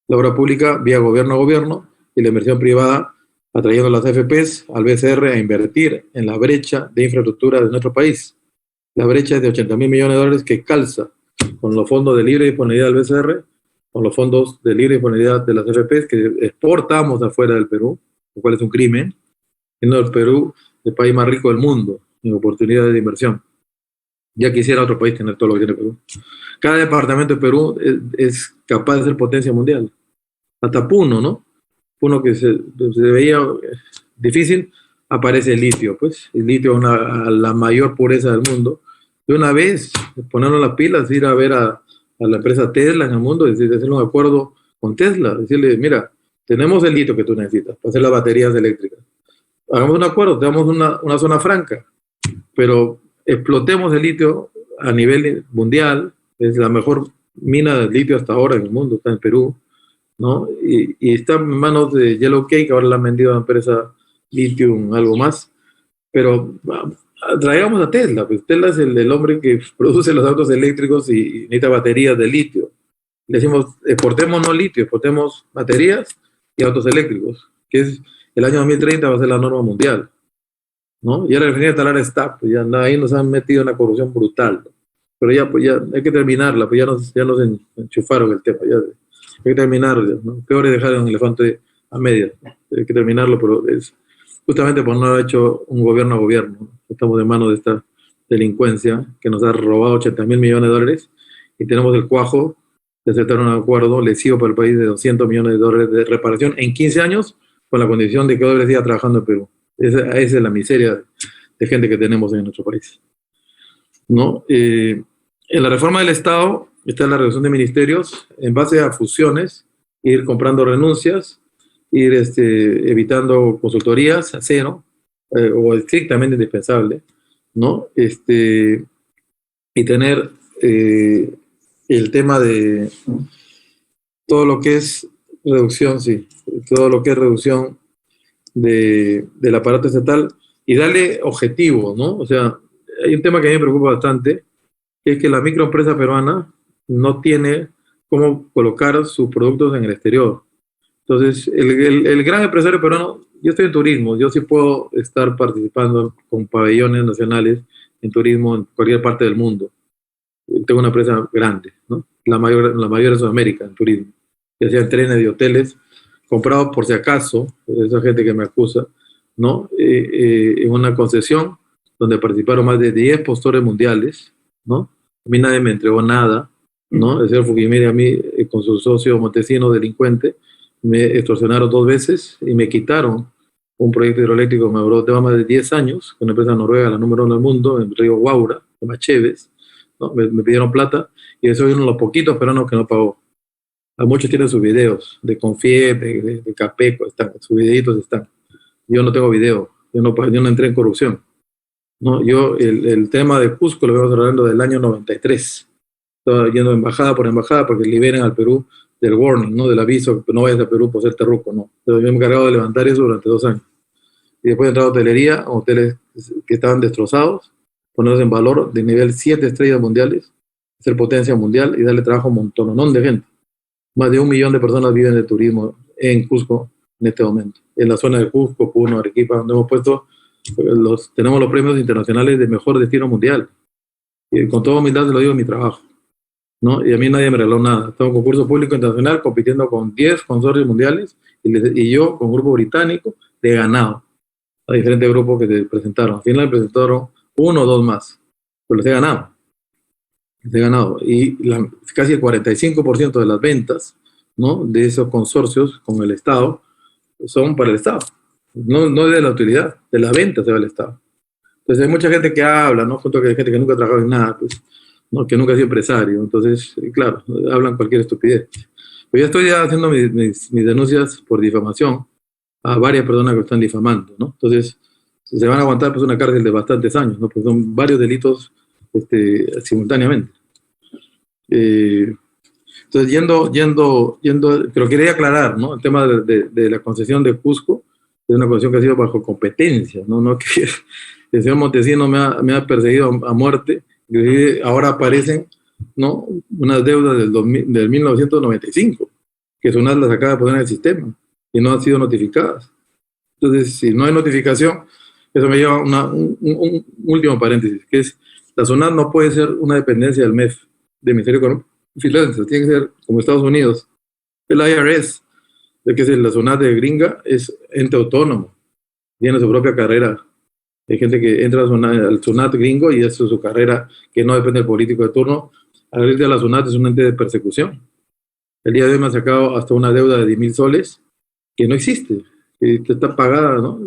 La obra pública vía gobierno a gobierno y la inversión privada atrayendo a las AFPs al BCR a invertir en la brecha de infraestructura de nuestro país. La brecha es de $80.000 millones que calza con los fondos de libre disponibilidad del BCR, con los fondos de libre disponibilidad de las AFPs que exportamos afuera del Perú, lo cual es un crimen, siendo el Perú el país más rico del mundo en oportunidades de inversión. Ya quisiera otro país tener todo lo que tiene Perú. Cada departamento de Perú es capaz de ser potencia mundial. Hasta Puno, ¿no? Puno que se veía difícil, aparece el litio, pues. El litio es la mayor pureza del mundo. De una vez, ponernos las pilas, ir a ver a la empresa Tesla en el mundo, hacer un acuerdo con Tesla, decirle, mira, tenemos el litio que tú necesitas para hacer las baterías eléctricas. Hagamos un acuerdo, te damos una zona franca, pero explotemos el litio a nivel mundial. Es la mejor mina de litio hasta ahora en el mundo, está en Perú, ¿no? Y está en manos de Yellow Cake, ahora la han vendido a la empresa Lithium, algo más, pero traigamos a Tesla, pues Tesla es el hombre que produce los autos eléctricos y necesita baterías de litio. Le decimos, exportemos no litio, exportemos baterías y autos eléctricos, que es el año 2030 va a ser la norma mundial, ¿no? Y ahora la refinería de Talara está, pues ya ahí nos han metido una corrupción brutal, ¿no? pero ya, pues ya hay que terminarla, pues ya nos enchufaron el tema, ya hay que terminarlo, ¿no? Peor es dejar un elefante a medias, ¿no? Hay que terminarlo, pero es justamente por no haber hecho un gobierno a gobierno, ¿no? Estamos de mano de esta delincuencia que nos ha robado 80.000 millones de dólares y tenemos el cuajo de aceptar un acuerdo lesivo para el país de 200 millones de dólares de reparación en 15 años con la condición de que Odebrecht siga trabajando en Perú. Esa es la miseria de gente que tenemos en nuestro país, ¿no? En la reforma del Estado está la reducción de ministerios en base a fusiones, ir comprando renuncias, ir evitando consultorías a cero, o estrictamente indispensable, ¿no? Y tener el tema de todo lo que es reducción, sí, todo lo que es reducción del aparato estatal y darle objetivos, ¿no? O sea, hay un tema que a mí me preocupa bastante, que es que la microempresa peruana no tiene cómo colocar sus productos en el exterior. Entonces, el gran empresario peruano, yo estoy en turismo, yo sí puedo estar participando con pabellones nacionales en turismo en cualquier parte del mundo. Tengo una empresa grande, ¿no? La mayor de Sudamérica en turismo. Ya sean trenes y hoteles, comprados por si acaso, esa gente que me acusa, ¿no? En una concesión donde participaron más de 10 postores mundiales, ¿no? A mí nadie me entregó nada, ¿no? El señor Fujimori a mí, con su socio Montesino, delincuente, me extorsionaron 2 veces y me quitaron un proyecto hidroeléctrico que me duró más de 10 años, con una empresa noruega, la número 1 del mundo, en el río Guaura, se llama Cheves, ¿no? Me pidieron plata y soy uno de los poquitos peruanos que no pagó. A muchos tienen sus videos de Confiep, de Capeco, están, sus videitos están. Yo no tengo video, yo no entré en corrupción, ¿no? Yo el tema de Cusco lo vengo hablando del año 93. Estaba yendo embajada por embajada para que liberen al Perú del warning, ¿no? Del aviso, que no vayas a Perú por ser terruco, ¿no? Entonces yo me he encargado de levantar eso durante 2 años. Y después he entrado a hotelería, a hoteles que estaban destrozados, ponerlos en valor de nivel 7 estrellas mundiales, ser potencia mundial y darle trabajo a un montón de gente. Más de 1 millón de personas viven de turismo en Cusco en este momento. En la zona de Cusco, Puno, Arequipa, donde hemos puesto, tenemos los premios internacionales de mejor destino mundial. Y con toda humildad se lo digo en mi trabajo, ¿no? Y a mí nadie me regaló nada. Estaba en un concurso público internacional compitiendo con 10 consorcios mundiales y yo con un grupo británico de ganado a diferentes grupos que se presentaron. Al final presentaron 1 o 2 más, pero les he ganado. Y casi el 45% de las ventas, ¿no? De esos consorcios con el Estado son para el Estado. No de la utilidad, de la venta se va al Estado. Entonces hay mucha gente que habla, ¿no? Junto con gente que nunca ha trabajado en nada, pues, ¿no? Que nunca ha sido empresario. Entonces, claro, hablan cualquier estupidez. Pero yo estoy ya haciendo mis denuncias por difamación a varias personas que están difamando, ¿no? Entonces, se van a aguantar pues una cárcel de bastantes años, ¿no? Pues son varios delitos simultáneamente. Entonces, yendo, pero quería aclarar, ¿no? El tema de la concesión de Cusco es una concesión que ha sido bajo competencia, ¿no? Que el señor Montesino me ha perseguido a muerte, y ahora aparecen, ¿no? Unas deudas del 1995, que SUNAT las acaba de poner en el sistema y no han sido notificadas. Entonces, si no hay notificación, eso me lleva a un último paréntesis, que es, la SUNAT no puede ser una dependencia del MEF, del Ministerio Económico y Finanzas, tiene que ser como Estados Unidos. El IRS, que es la SUNAT de gringa, es ente autónomo, tiene su propia carrera. Hay gente que entra al SUNAT gringo y eso es su carrera, que no depende del político de turno. Al ir de la SUNAT es un ente de persecución. El día de hoy me ha sacado hasta una deuda de 10.000 soles que no existe, que está pagada, ¿no?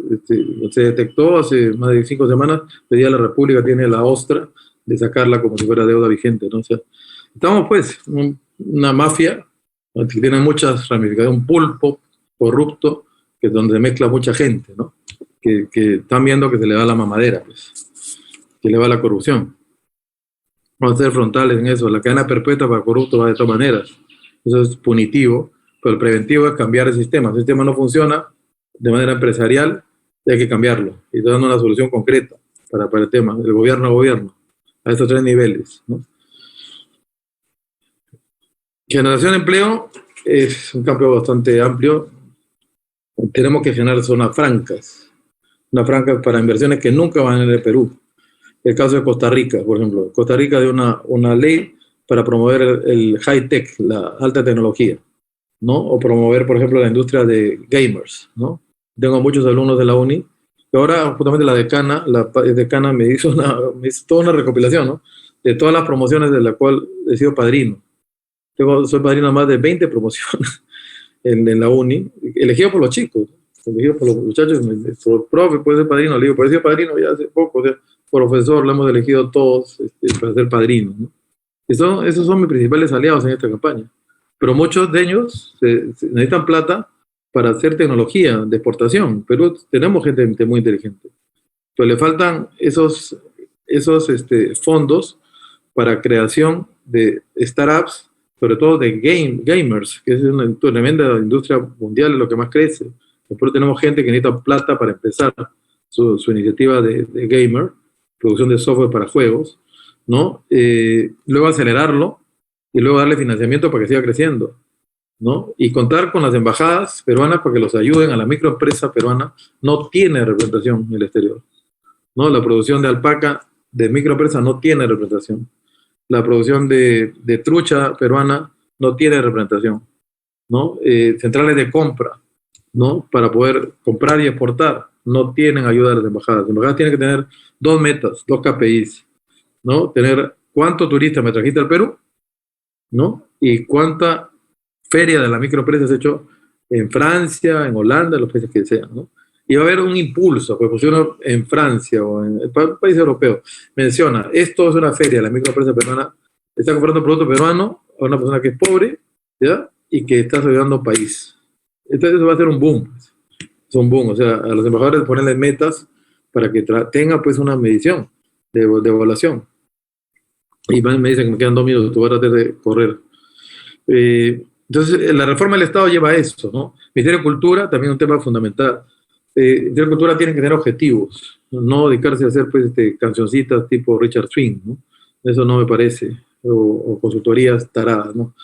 Se detectó hace más de 5 semanas, el día de la República tiene la ostra de sacarla como si fuera deuda vigente, ¿no? O sea, estamos pues una mafia que tiene muchas ramificaciones, un pulpo corrupto, que es donde mezcla mucha gente, ¿no? Que están viendo que se le va la mamadera, pues, que le va la corrupción. Vamos a ser frontales en eso. La cadena perpetua para corruptos va de todas maneras. Eso es punitivo, pero el preventivo es cambiar el sistema. Si el sistema no funciona de manera empresarial, hay que cambiarlo. Y estoy dando una solución concreta para el tema, del gobierno a gobierno, a estos 3 niveles, ¿no? Generación de empleo es un campo bastante amplio. Tenemos que generar zonas francas para inversiones que nunca van a ir a Perú. el caso de Costa Rica, por ejemplo. Costa Rica dio una ley para promover el high-tech, la alta tecnología, ¿no? O promover, por ejemplo, la industria de gamers, ¿no? Tengo muchos alumnos de la uni, y ahora justamente la decana me hizo toda una recopilación, ¿no? De todas las promociones de la cual he sido padrino. Soy padrino de más de 20 promociones en la uni, elegido por los chicos, elegido por los muchachos. Profe, puede ser padrino. Le digo, pues he sido padrino ya hace poco, o sea, profesor, lo hemos elegido todos para ser padrino, ¿no? Esos son mis principales aliados en esta campaña. Pero muchos de ellos necesitan plata para hacer tecnología de exportación. Pero tenemos gente muy inteligente. Pero le faltan esos fondos para creación de startups, sobre todo de gamers, que es una tremenda industria mundial, es lo que más crece. Después tenemos gente que necesita plata para empezar su iniciativa de gamer, producción de software para juegos, ¿no? Luego acelerarlo y luego darle financiamiento para que siga creciendo, ¿no? Y contar con las embajadas peruanas para que los ayuden a la microempresa peruana. No tiene representación en el exterior, ¿no? La producción de alpaca de microempresa no tiene representación. La producción de trucha peruana no tiene representación, ¿no? Centrales de compra, ¿no? Para poder comprar y exportar no tienen ayuda de las embajadas. Las embajadas tienen que tener 2 metas, 2 KPIs, ¿no? Tener cuántos turistas me trajiste al Perú, ¿no? Y cuánta feria de la microempresa has hecho en Francia, en Holanda, en los países que sean, ¿no? Y va a haber un impulso, pues si uno en Francia o en el país europeo menciona, esto es una feria de la microempresa peruana, está comprando producto peruano a una persona que es pobre, ¿ya? Y que está ayudando a un país. Entonces eso va a ser un boom, pues. Es un boom, o sea, a los embajadores ponerles metas para que tenga pues una medición de evaluación. Y me dicen que me quedan 2 minutos, tú vas a tratar de correr. Entonces, la reforma del Estado lleva a eso, ¿no? Ministerio de Cultura, también un tema fundamental. Ministerio de Cultura tiene que tener objetivos, no dedicarse a hacer pues, cancioncitas tipo Richard Swing, ¿no? Eso no me parece, o consultorías taradas, ¿no?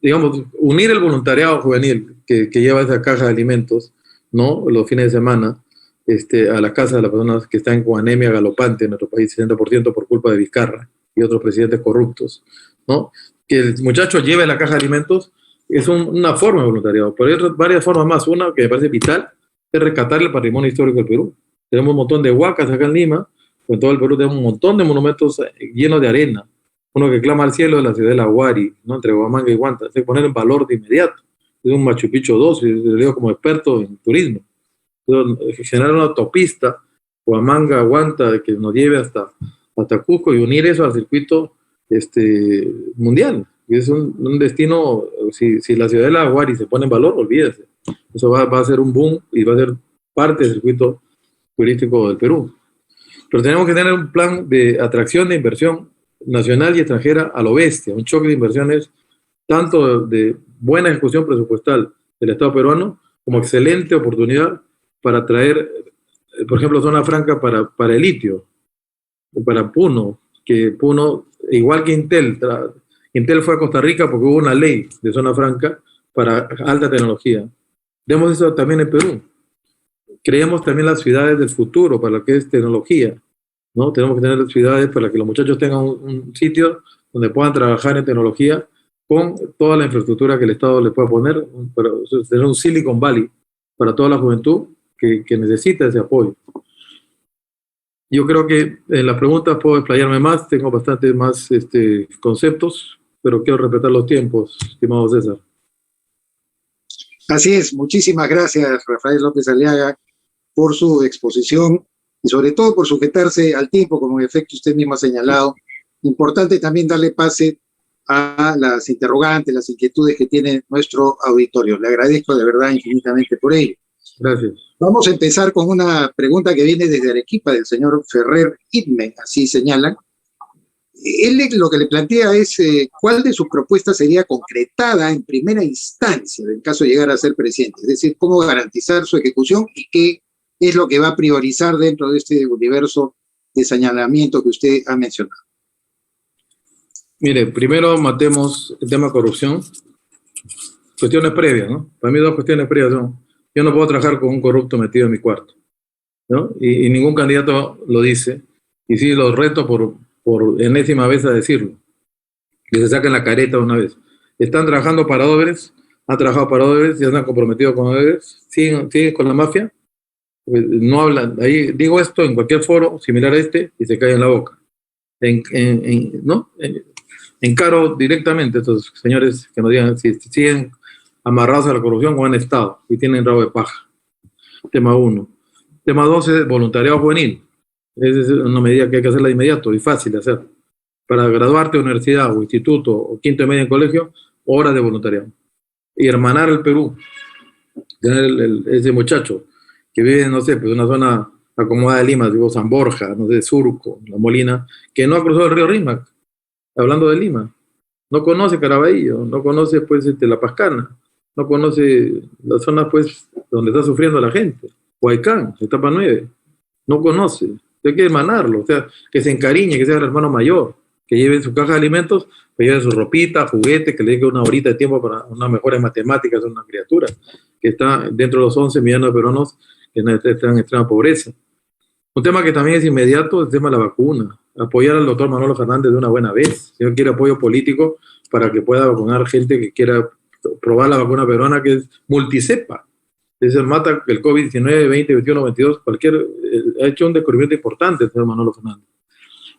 Digamos, unir el voluntariado juvenil que lleva esa caja de alimentos, ¿no? Los fines de semana, a la casa de las personas que están con anemia galopante en nuestro país, 60% por culpa de Vizcarra y otros presidentes corruptos, ¿no? Que el muchacho lleve la caja de alimentos es una forma de voluntariado, pero hay varias formas más. Una que me parece vital es rescatar el patrimonio histórico del Perú. Tenemos un montón de huacas acá en Lima, en todo el Perú tenemos un montón de monumentos llenos de arena. Uno que clama al cielo es la ciudad de La Huari, ¿no? Entre Huamanga y Huanta. Hay que poner en valor de inmediato. Es un Machu Picchu 2, y lo digo como experto en turismo. Entonces, generar una autopista Huamanga, Huanta, que nos lleve hasta Cusco y unir eso al circuito mundial. Es un destino, si la ciudad de La Huari se pone en valor, olvídese. Eso va a ser un boom y va a ser parte del circuito turístico del Perú. Pero tenemos que tener un plan de atracción de inversión nacional y extranjera a lo bestia, un choque de inversiones, tanto de buena ejecución presupuestal del Estado peruano, como excelente oportunidad para traer, por ejemplo, zona franca para el litio, para Puno, que Puno, igual que Intel fue a Costa Rica porque hubo una ley de zona franca para alta tecnología. Demos eso también en Perú. Creemos también las ciudades del futuro para lo que es tecnología, ¿no? Tenemos que tener ciudades para que los muchachos tengan un sitio donde puedan trabajar en tecnología con toda la infraestructura que el Estado le pueda poner, para tener un Silicon Valley para toda la juventud que necesita ese apoyo. Yo creo que en las preguntas puedo explayarme más, tengo bastantes más conceptos, pero quiero respetar los tiempos, estimado César. Así es, muchísimas gracias, Rafael López Aliaga, por su exposición y sobre todo por sujetarse al tiempo, como en efecto usted mismo ha señalado. Importante también darle pase a las interrogantes, las inquietudes que tiene nuestro auditorio. Le agradezco de verdad infinitamente por ello. Gracias. Vamos a empezar con una pregunta que viene desde Arequipa, del señor Ferrer Itme, así señalan. Él lo que le plantea es cuál de sus propuestas sería concretada en primera instancia en caso de llegar a ser presidente, es decir, cómo garantizar su ejecución y qué es lo que va a priorizar dentro de este universo de señalamiento que usted ha mencionado. Mire, primero matemos el tema corrupción. Cuestiones previas, ¿no? Para mí 2 cuestiones previas son: yo no puedo trabajar con un corrupto metido en mi cuarto. ¿no? Y ningún candidato lo dice. Y sí, los reto por enésima vez a decirlo. Que se saquen la careta de una vez. Están trabajando para Odebrecht, han trabajado para Odebrecht, ya están comprometidos con Odebrecht, siguen con la mafia. No hablan, ahí digo esto en cualquier foro similar a este y se callan la boca. ¿No? Encaro directamente a estos señores que nos digan si siguen amarrados a la corrupción o han estado y tienen rabo de paja. Tema 1. Tema 2 es voluntariado juvenil. Esa es una medida que hay que hacerla de inmediato y fácil de hacer. Para graduarte de universidad o instituto o quinto de media en colegio, horas de voluntariado. Y hermanar el Perú. Tener ese muchacho que vive, no sé, pues una zona acomodada de Lima, digo San Borja, no sé, Surco, La Molina, que no ha cruzado el río Rímac, hablando de Lima. No conoce Caraballo, no conoce pues La Pascana, no conoce la zona pues donde está sufriendo la gente. Huaycán, etapa 9, no conoce. Hay que hermanarlo, o sea, que se encariñe, que sea el hermano mayor, que lleve su caja de alimentos, que lleve su ropita, juguete, que le dedique una horita de tiempo para una mejora en matemáticas a una criatura que está dentro de los 11 millones de peruanos que están en extrema pobreza. Un tema que también es inmediato es el tema de la vacuna. Apoyar al doctor Manolo Fernández de una buena vez. Si él quiere apoyo político para que pueda vacunar gente que quiera probar la vacuna peruana, que es multicepa. Es el mata el COVID-19, 20, 21, 22, ha hecho un descubrimiento importante el señor Manolo Fernández.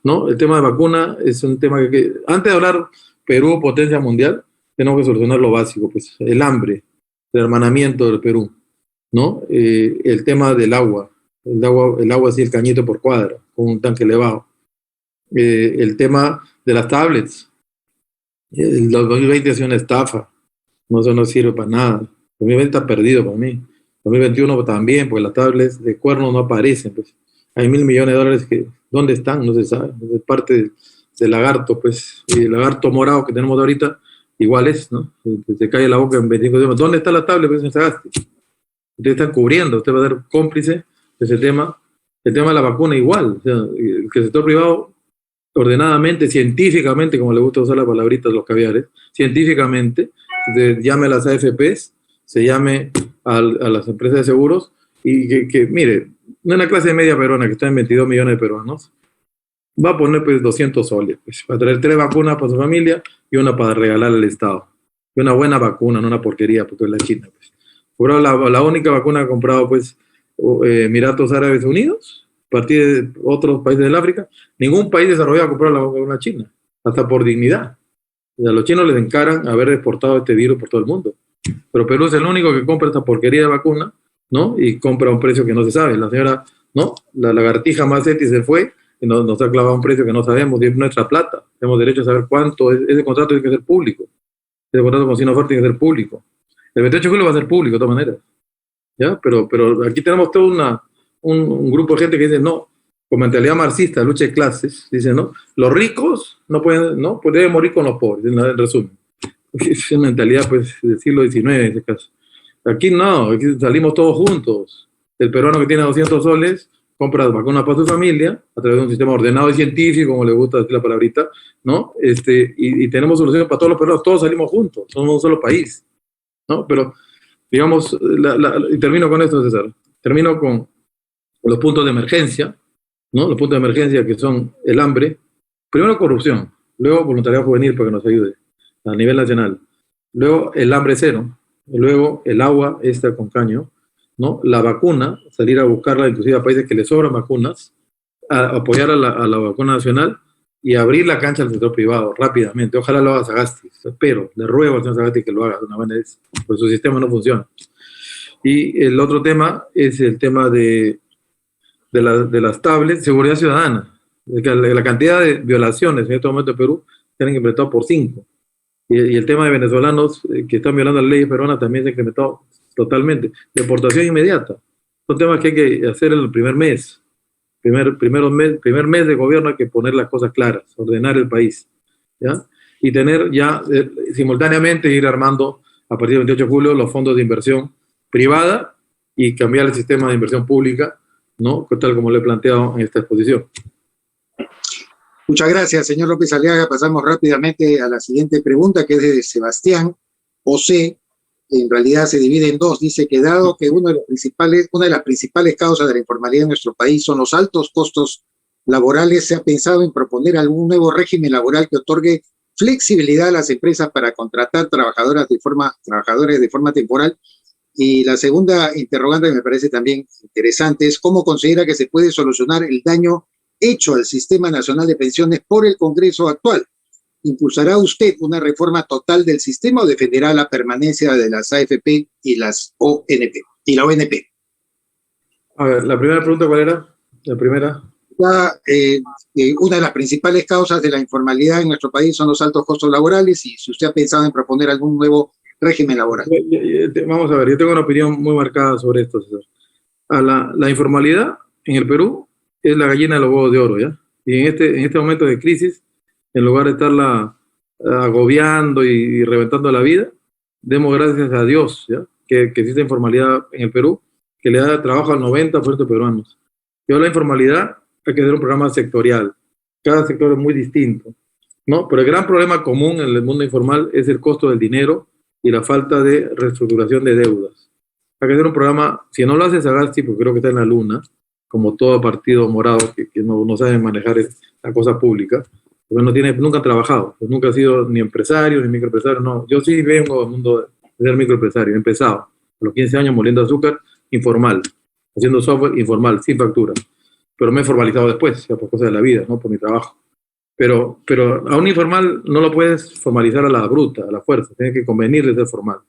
¿No? El tema de vacuna es un tema que antes de hablar Perú potencia mundial, tenemos que solucionar lo básico, pues el hambre, el hermanamiento del Perú, ¿no? El tema del agua, el agua así, el cañito por cuadra, con un tanque elevado. El tema de las tablets. El 2020 ha sido una estafa, no, eso no sirve para nada. 2020 está perdido para mí. 2021 también, porque las tablets de cuerno no aparecen, pues. Hay $1.000 millones que, ¿dónde están? No se sabe. Es parte del lagarto, pues. Y el lagarto morado que tenemos ahorita, igual es, ¿no? Se cae la boca en 25 días. ¿Dónde está la tablet? Pues en Sagasti. Ustedes están cubriendo, usted va a ser cómplice de ese tema. El tema de la vacuna igual. O sea, que el sector privado, ordenadamente, científicamente, como le gusta usar la palabrita de los caviares, científicamente, se llame a las AFPs, se llame a las empresas de seguros, y que mire, una clase media peruana que está en 22 millones de peruanos, va a poner pues 200 soles, pues, para traer 3 vacunas para su familia y una para regalar al Estado. Y una buena vacuna, no una porquería, porque es la China. Pues. Cobrado la única vacuna que ha comprado pues, Emiratos Árabes Unidos, a partir de otros países del África. Ningún país desarrollado ha comprado la vacuna china, hasta por dignidad. A los chinos les encaran haber exportado este virus por todo el mundo. Pero Perú es el único que compra esta porquería de vacuna, ¿no? Y compra a un precio que no se sabe. La señora, ¿no? La lagartija Macetti se fue y nos ha clavado un precio que no sabemos, y es nuestra plata. Tenemos derecho a saber cuánto es. Ese contrato tiene que ser público. Ese contrato con Sinopharm tiene que ser público. El 28 de julio va a ser público de todas maneras. ¿Ya? Pero aquí tenemos todo un grupo de gente que dice, no, con mentalidad marxista, lucha de clases, dice, no, los ricos no pueden, no, pues deben morir con los pobres, en resumen. Es una mentalidad, pues, del siglo XIX en este caso. Aquí no, aquí salimos todos juntos. El peruano que tiene 200 soles compra vacunas para su familia a través de un sistema ordenado y científico, como le gusta decir la palabrita, ¿no? Y tenemos soluciones para todos los peruanos, todos salimos juntos, somos un solo país, ¿no? Pero, digamos, y termino con esto, César, termino con los puntos de emergencia, ¿no? Los puntos de emergencia que son el hambre, primero corrupción, luego voluntariado juvenil para que nos ayude a nivel nacional, luego el hambre cero, luego el agua esta con caño, ¿no? La vacuna, salir a buscarla inclusive a países que les sobran vacunas, apoyar a la vacuna nacional y abrir la cancha al sector privado rápidamente. Ojalá lo haga Sagasti, espero, le ruego al señor Sagasti que lo haga de una buena vez, pues su sistema no funciona. Y el otro tema es el tema de las tablets, seguridad ciudadana. La cantidad de violaciones en este momento en Perú se han incrementado por 5. Y el tema de venezolanos que están violando las leyes peruanas también se ha incrementado totalmente. Deportación inmediata. Son temas que hay que hacer en el primer mes. Primer mes de gobierno hay que poner las cosas claras, ordenar el país. ¿Ya? Y tener ya simultáneamente ir armando a partir del 28 de julio los fondos de inversión privada y cambiar el sistema de inversión pública, ¿no? Tal como lo he planteado en esta exposición. Muchas gracias, señor López Aliaga. Pasamos rápidamente a la siguiente pregunta, que es de Sebastián José. en realidad se divide en dos. Dice que dado que una de las principales causas de la informalidad en nuestro país son los altos costos laborales, se ha pensado en proponer algún nuevo régimen laboral que otorgue flexibilidad a las empresas para contratar trabajadores de forma temporal. Y la segunda interrogante que me parece también interesante es cómo considera que se puede solucionar el daño hecho al Sistema Nacional de Pensiones por el Congreso actual. ¿Impulsará usted una reforma total del sistema o defenderá la permanencia de las AFP y las ONP y la ONP? A ver, la primera pregunta, ¿cuál era? La primera. Una de las principales causas de la informalidad en nuestro país son los altos costos laborales, y si usted ha pensado en proponer algún nuevo régimen laboral. Vamos a ver, yo tengo una opinión muy marcada sobre esto, César. La informalidad en el Perú es la gallina de los huevos de oro, ¿ya? Y en este momento de crisis, en lugar de estarla agobiando y reventando la vida, demos gracias a Dios, ¿ya? Que existe informalidad en el Perú, que le da trabajo al 90% de peruanos. Yo la informalidad hay que hacer un programa sectorial. Cada sector es muy distinto, ¿no? Pero el gran problema común en el mundo informal es el costo del dinero y la falta de reestructuración de deudas. Hay que hacer un programa, si no lo hace Sagasti, porque creo que está en la luna, como todo partido morado que no sabe manejar la cosa pública, porque nunca ha trabajado, pues nunca ha sido ni empresario ni microempresario, no. Yo sí vengo del mundo de ser microempresario, he empezado a los 15 años moliendo azúcar informal, haciendo software informal, sin factura, pero me he formalizado después, ya por cosas de la vida, no por mi trabajo. Pero a un informal no lo puedes formalizar a la bruta, a la fuerza, tienes que convenirle ser formal.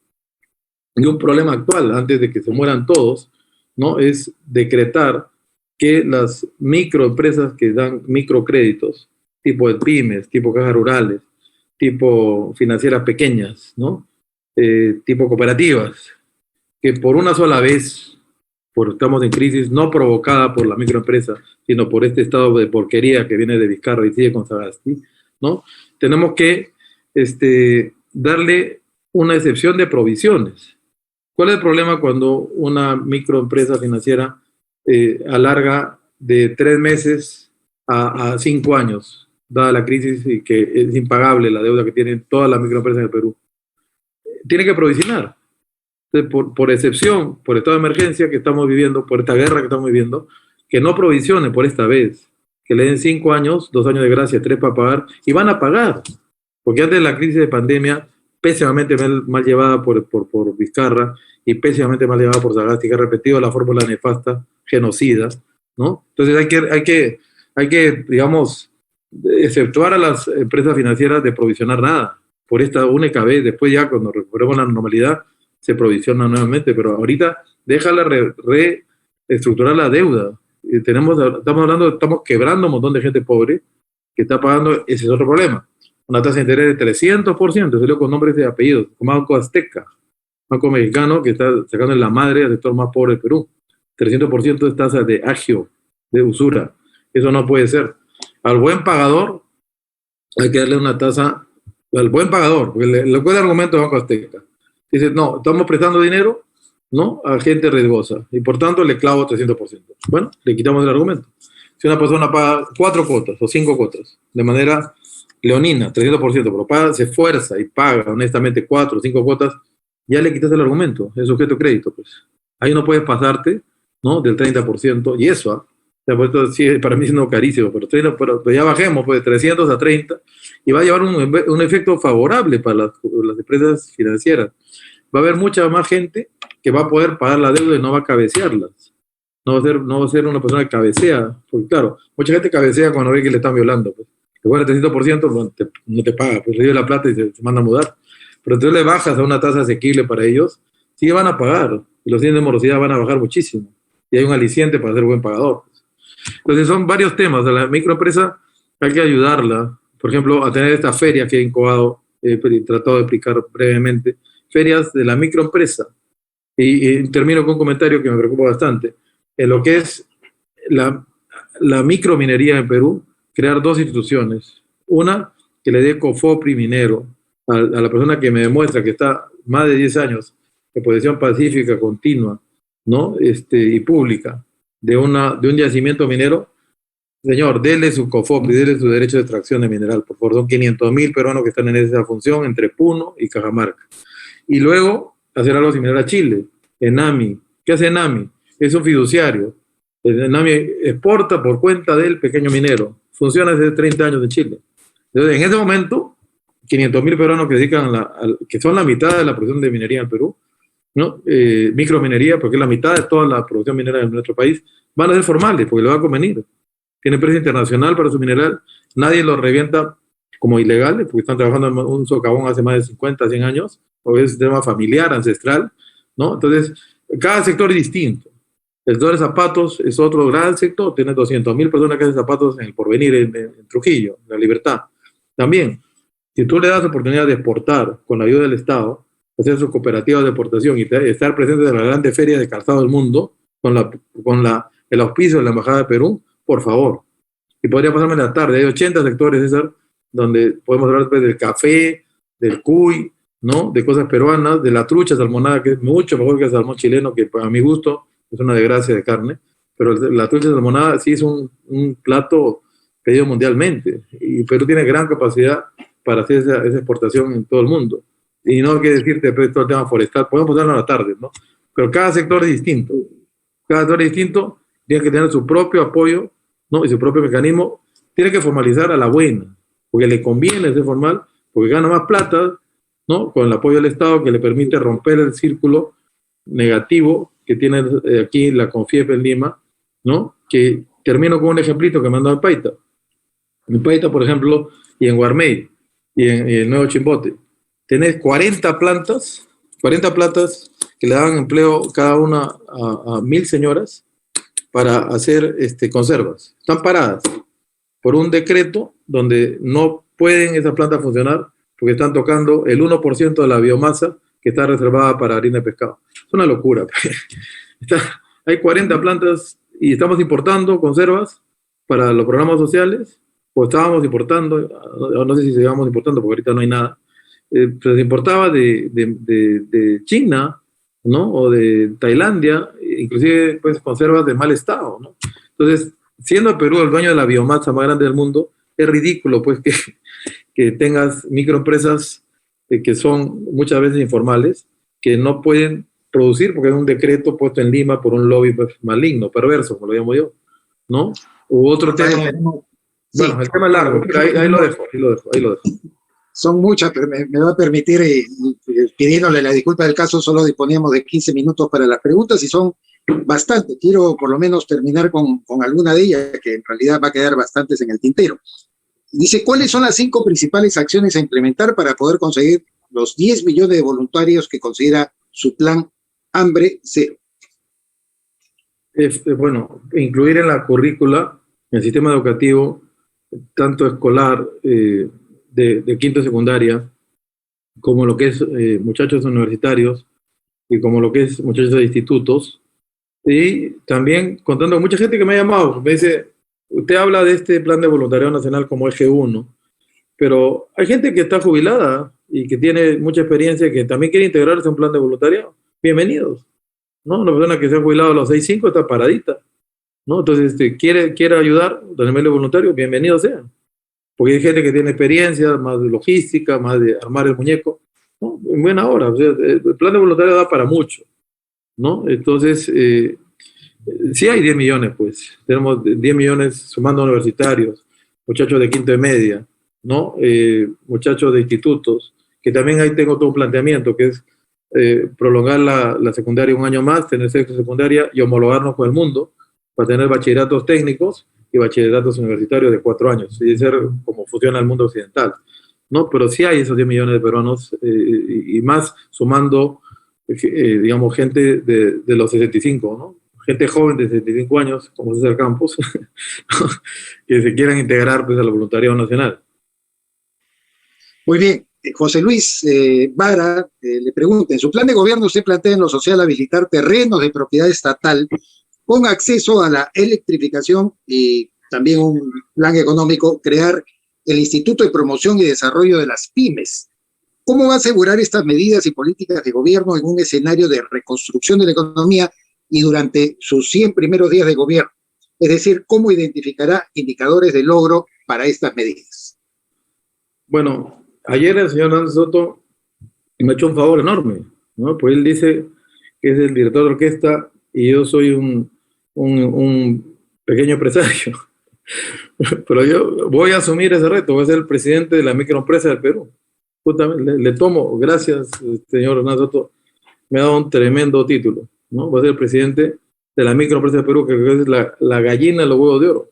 Y un problema actual, antes de que se mueran todos, ¿no? Es decretar que las microempresas que dan microcréditos, tipo de pymes, tipo cajas rurales, tipo financieras pequeñas, ¿no? Tipo cooperativas, que por una sola vez, porque estamos en crisis, no provocada por la microempresa, sino por este estado de porquería que viene de Vizcarra y sigue con Sagasti, ¿no? Tenemos que darle una excepción de provisiones. ¿Cuál es el problema cuando una microempresa financiera alarga de 3 meses a 5 años, dada la crisis y que es impagable la deuda que tienen todas las microempresas en el Perú? Tiene que provisionar. Entonces, por excepción, por estado de emergencia que estamos viviendo, por esta guerra que estamos viviendo, que no provisione por esta vez, que le den 5 años, 2 años de gracia, 3 para pagar, y van a pagar. Porque antes de la crisis de pandemia, pésimamente mal llevada por Vizcarra y pésimamente mal llevada por Sagasti, que ha repetido la fórmula nefasta, genocida, ¿no? Entonces hay que, digamos, exceptuar a las empresas financieras de provisionar nada, por esta única vez. Después ya cuando recuperemos la normalidad se provisiona nuevamente, pero ahorita déjala reestructurar la deuda. Estamos quebrando un montón de gente pobre que está pagando. Ese es otro problema. Una tasa de interés de 300%, salió con nombres y apellidos, como Banco Azteca, Banco Mexicano, que está sacando en la madre al sector más pobre del Perú. 300% es tasa de agio, de usura. Eso no puede ser. Al buen pagador hay que darle una tasa, al buen pagador, porque lo que es el argumento de Banco Azteca. Dice, no, estamos prestando dinero, ¿no?, a gente riesgosa, y por tanto le clavo 300%. Bueno, le quitamos el argumento. Si una persona paga 4 cuotas o 5 cuotas de manera leonina, 300%, pero se esfuerza y paga honestamente 4 o 5 cuotas, ya le quitas el argumento, es sujeto de crédito, pues. Ahí no puedes pasarte, ¿no?, del 30%, y eso, o sea, pues esto sí, para mí es no carísimo, pero ya bajemos pues, de 300 a 30, y va a llevar un efecto favorable para las empresas financieras. Va a haber mucha más gente que va a poder pagar la deuda y no va a cabecearlas. No va a ser una persona que cabecea, porque claro, mucha gente cabecea cuando ve que le están violando, pues. Que bueno, el 300% no te paga, pues recibe la plata y se manda a mudar. Pero entonces le bajas a una tasa asequible para ellos, sí van a pagar, y los índices de morosidad van a bajar muchísimo, y hay un aliciente para ser buen pagador. Entonces son varios temas. A la microempresa hay que ayudarla, por ejemplo, a tener esta feria que he incubado, tratado de explicar brevemente, ferias de la microempresa. Y termino con un comentario que me preocupa bastante. En lo que es la microminería en Perú, crear 2 instituciones. Una, que le dé COFOPRI minero a la persona que me demuestra que está más de 10 años en posición pacífica, continua, ¿no?, y pública, de un yacimiento minero. Señor, dele su COFOPRI, dele su derecho de extracción de mineral, por favor. Son 500.000 peruanos que están en esa función entre Puno y Cajamarca. Y luego hacer algo similar a Chile. Enami. ¿Qué hace Enami? Es un fiduciario. Enami exporta por cuenta del pequeño minero. Funciona desde 30 años en Chile. Entonces, en ese momento, 500.000 peruanos que dedican que son la mitad de la producción de minería en el Perú, ¿no? Microminería, porque es la mitad de toda la producción minera de nuestro país, van a ser formales, porque le va a convenir. Tiene precio internacional para su mineral, nadie lo revienta como ilegales, porque están trabajando en un socavón hace más de 50, 100 años, o es un tema familiar, ancestral, ¿no? Entonces, cada sector es distinto. El sector de zapatos es otro gran sector, tiene 200.000 personas que hacen zapatos en el Porvenir, en Trujillo, en La Libertad. También, si tú le das oportunidad de exportar con la ayuda del Estado, hacer sus cooperativas de exportación y estar presente en la grande feria de calzado del mundo, con el auspicio de la Embajada de Perú, por favor. Y podría pasarme la tarde, hay 80 sectores, César, donde podemos hablar del café, del cuy, ¿no? De cosas peruanas, de la trucha salmonada, que es mucho mejor que el salmón chileno, que a mi gusto es una desgracia de carne, pero la trucha salmonada sí es un plato pedido mundialmente, y Perú tiene gran capacidad para hacer esa exportación en todo el mundo. Y no hay que decirte todo el tema forestal, podemos pasarlo a la tarde, ¿no? Pero cada sector es distinto. Cada sector es distinto, tiene que tener su propio apoyo, ¿no? Y su propio mecanismo. Tiene que formalizar a la buena, porque le conviene ser formal, porque gana más plata, ¿no? Con el apoyo del Estado, que le permite romper el círculo negativo que tiene aquí la CONFIEP en Lima, ¿no? Que termino con un ejemplito que me han dado en Paita. En Paita, por ejemplo, y en Guarmey, y en Nuevo Chimbote, tenés 40 plantas que le dan empleo cada una a 1.000 señoras para hacer conservas. Están paradas por un decreto donde no pueden esas plantas funcionar porque están tocando el 1% de la biomasa que está reservada para harina de pescado. Es una locura. Hay 40 plantas y estamos importando conservas para los programas sociales, o estábamos importando, no sé si seguimos importando porque ahorita no hay nada, pero se importaba de China, ¿no? O de Tailandia, inclusive pues conservas de mal estado, ¿no? Entonces, siendo Perú el dueño de la biomasa más grande del mundo, es ridículo pues que tengas microempresas que son muchas veces informales, que no pueden producir porque hay un decreto puesto en Lima por un lobby maligno, perverso, como lo llamo yo, ¿no? U otro tema. Bueno, el tema es largo, pero ahí lo dejo. Son muchas, pero me va a permitir, pidiéndole la disculpa del caso, solo disponíamos de 15 minutos para las preguntas y son bastantes. Quiero por lo menos terminar con alguna de ellas, que en realidad va a quedar bastantes en el tintero. Dice, ¿cuáles son las 5 principales acciones a implementar para poder conseguir los 10 millones de voluntarios que considera su plan Hambre Cero? Bueno, incluir en la currícula, en el sistema educativo, tanto escolar, de quinto secundaria, como lo que es muchachos universitarios y como lo que es muchachos de institutos, y también contando con mucha gente que me ha llamado, me dice, usted habla de este plan de voluntariado nacional como eje 1, pero hay gente que está jubilada y que tiene mucha experiencia y que también quiere integrarse a un plan de voluntariado. Bienvenidos, ¿no? Una persona que se ha jubilado a los 6.5 está paradita, ¿no? Entonces, quiere ayudar a nivel de voluntario, bienvenidos sean. Porque hay gente que tiene experiencia, más de logística, más de armar el muñeco, ¿no? En buena hora. O sea, el plan de voluntario da para mucho, ¿no? Entonces, sí hay 10 millones, pues. Tenemos 10 millones sumando universitarios, muchachos de quinto y media, ¿no? Muchachos de institutos, que también ahí tengo todo un planteamiento, que es prolongar la secundaria un año más, tener sexto secundaria y homologarnos con el mundo para tener bachilleratos técnicos y bachilleratos universitarios de 4 años, y ser como funciona el mundo occidental, ¿no? Pero sí hay esos 10 millones de peruanos y más sumando, digamos, gente de los 65, ¿no? Gente joven de 65 años, como César Campos, ¿no? Que se quieran integrar pues, al voluntariado nacional. Muy bien. José Luis Vara le pregunta, en su plan de gobierno usted plantea en lo social habilitar terrenos de propiedad estatal con acceso a la electrificación y también un plan económico, crear el Instituto de Promoción y Desarrollo de las Pymes. ¿Cómo va a asegurar estas medidas y políticas de gobierno en un escenario de reconstrucción de la economía y durante sus 100 primeros días de gobierno? Es decir, ¿cómo identificará indicadores de logro para estas medidas? Bueno, ayer el señor Hernández Soto me ha hecho un favor enorme. ¿no? Pues él dice que es el director de orquesta y yo soy un pequeño empresario. Pero yo voy a asumir ese reto, voy a ser el presidente de la microempresa del Perú. Justamente, le tomo, gracias, señor Hernán Soto, me ha dado un tremendo título, ¿no? Voy a ser el presidente de la microempresa del Perú, que es la gallina de los huevos de oro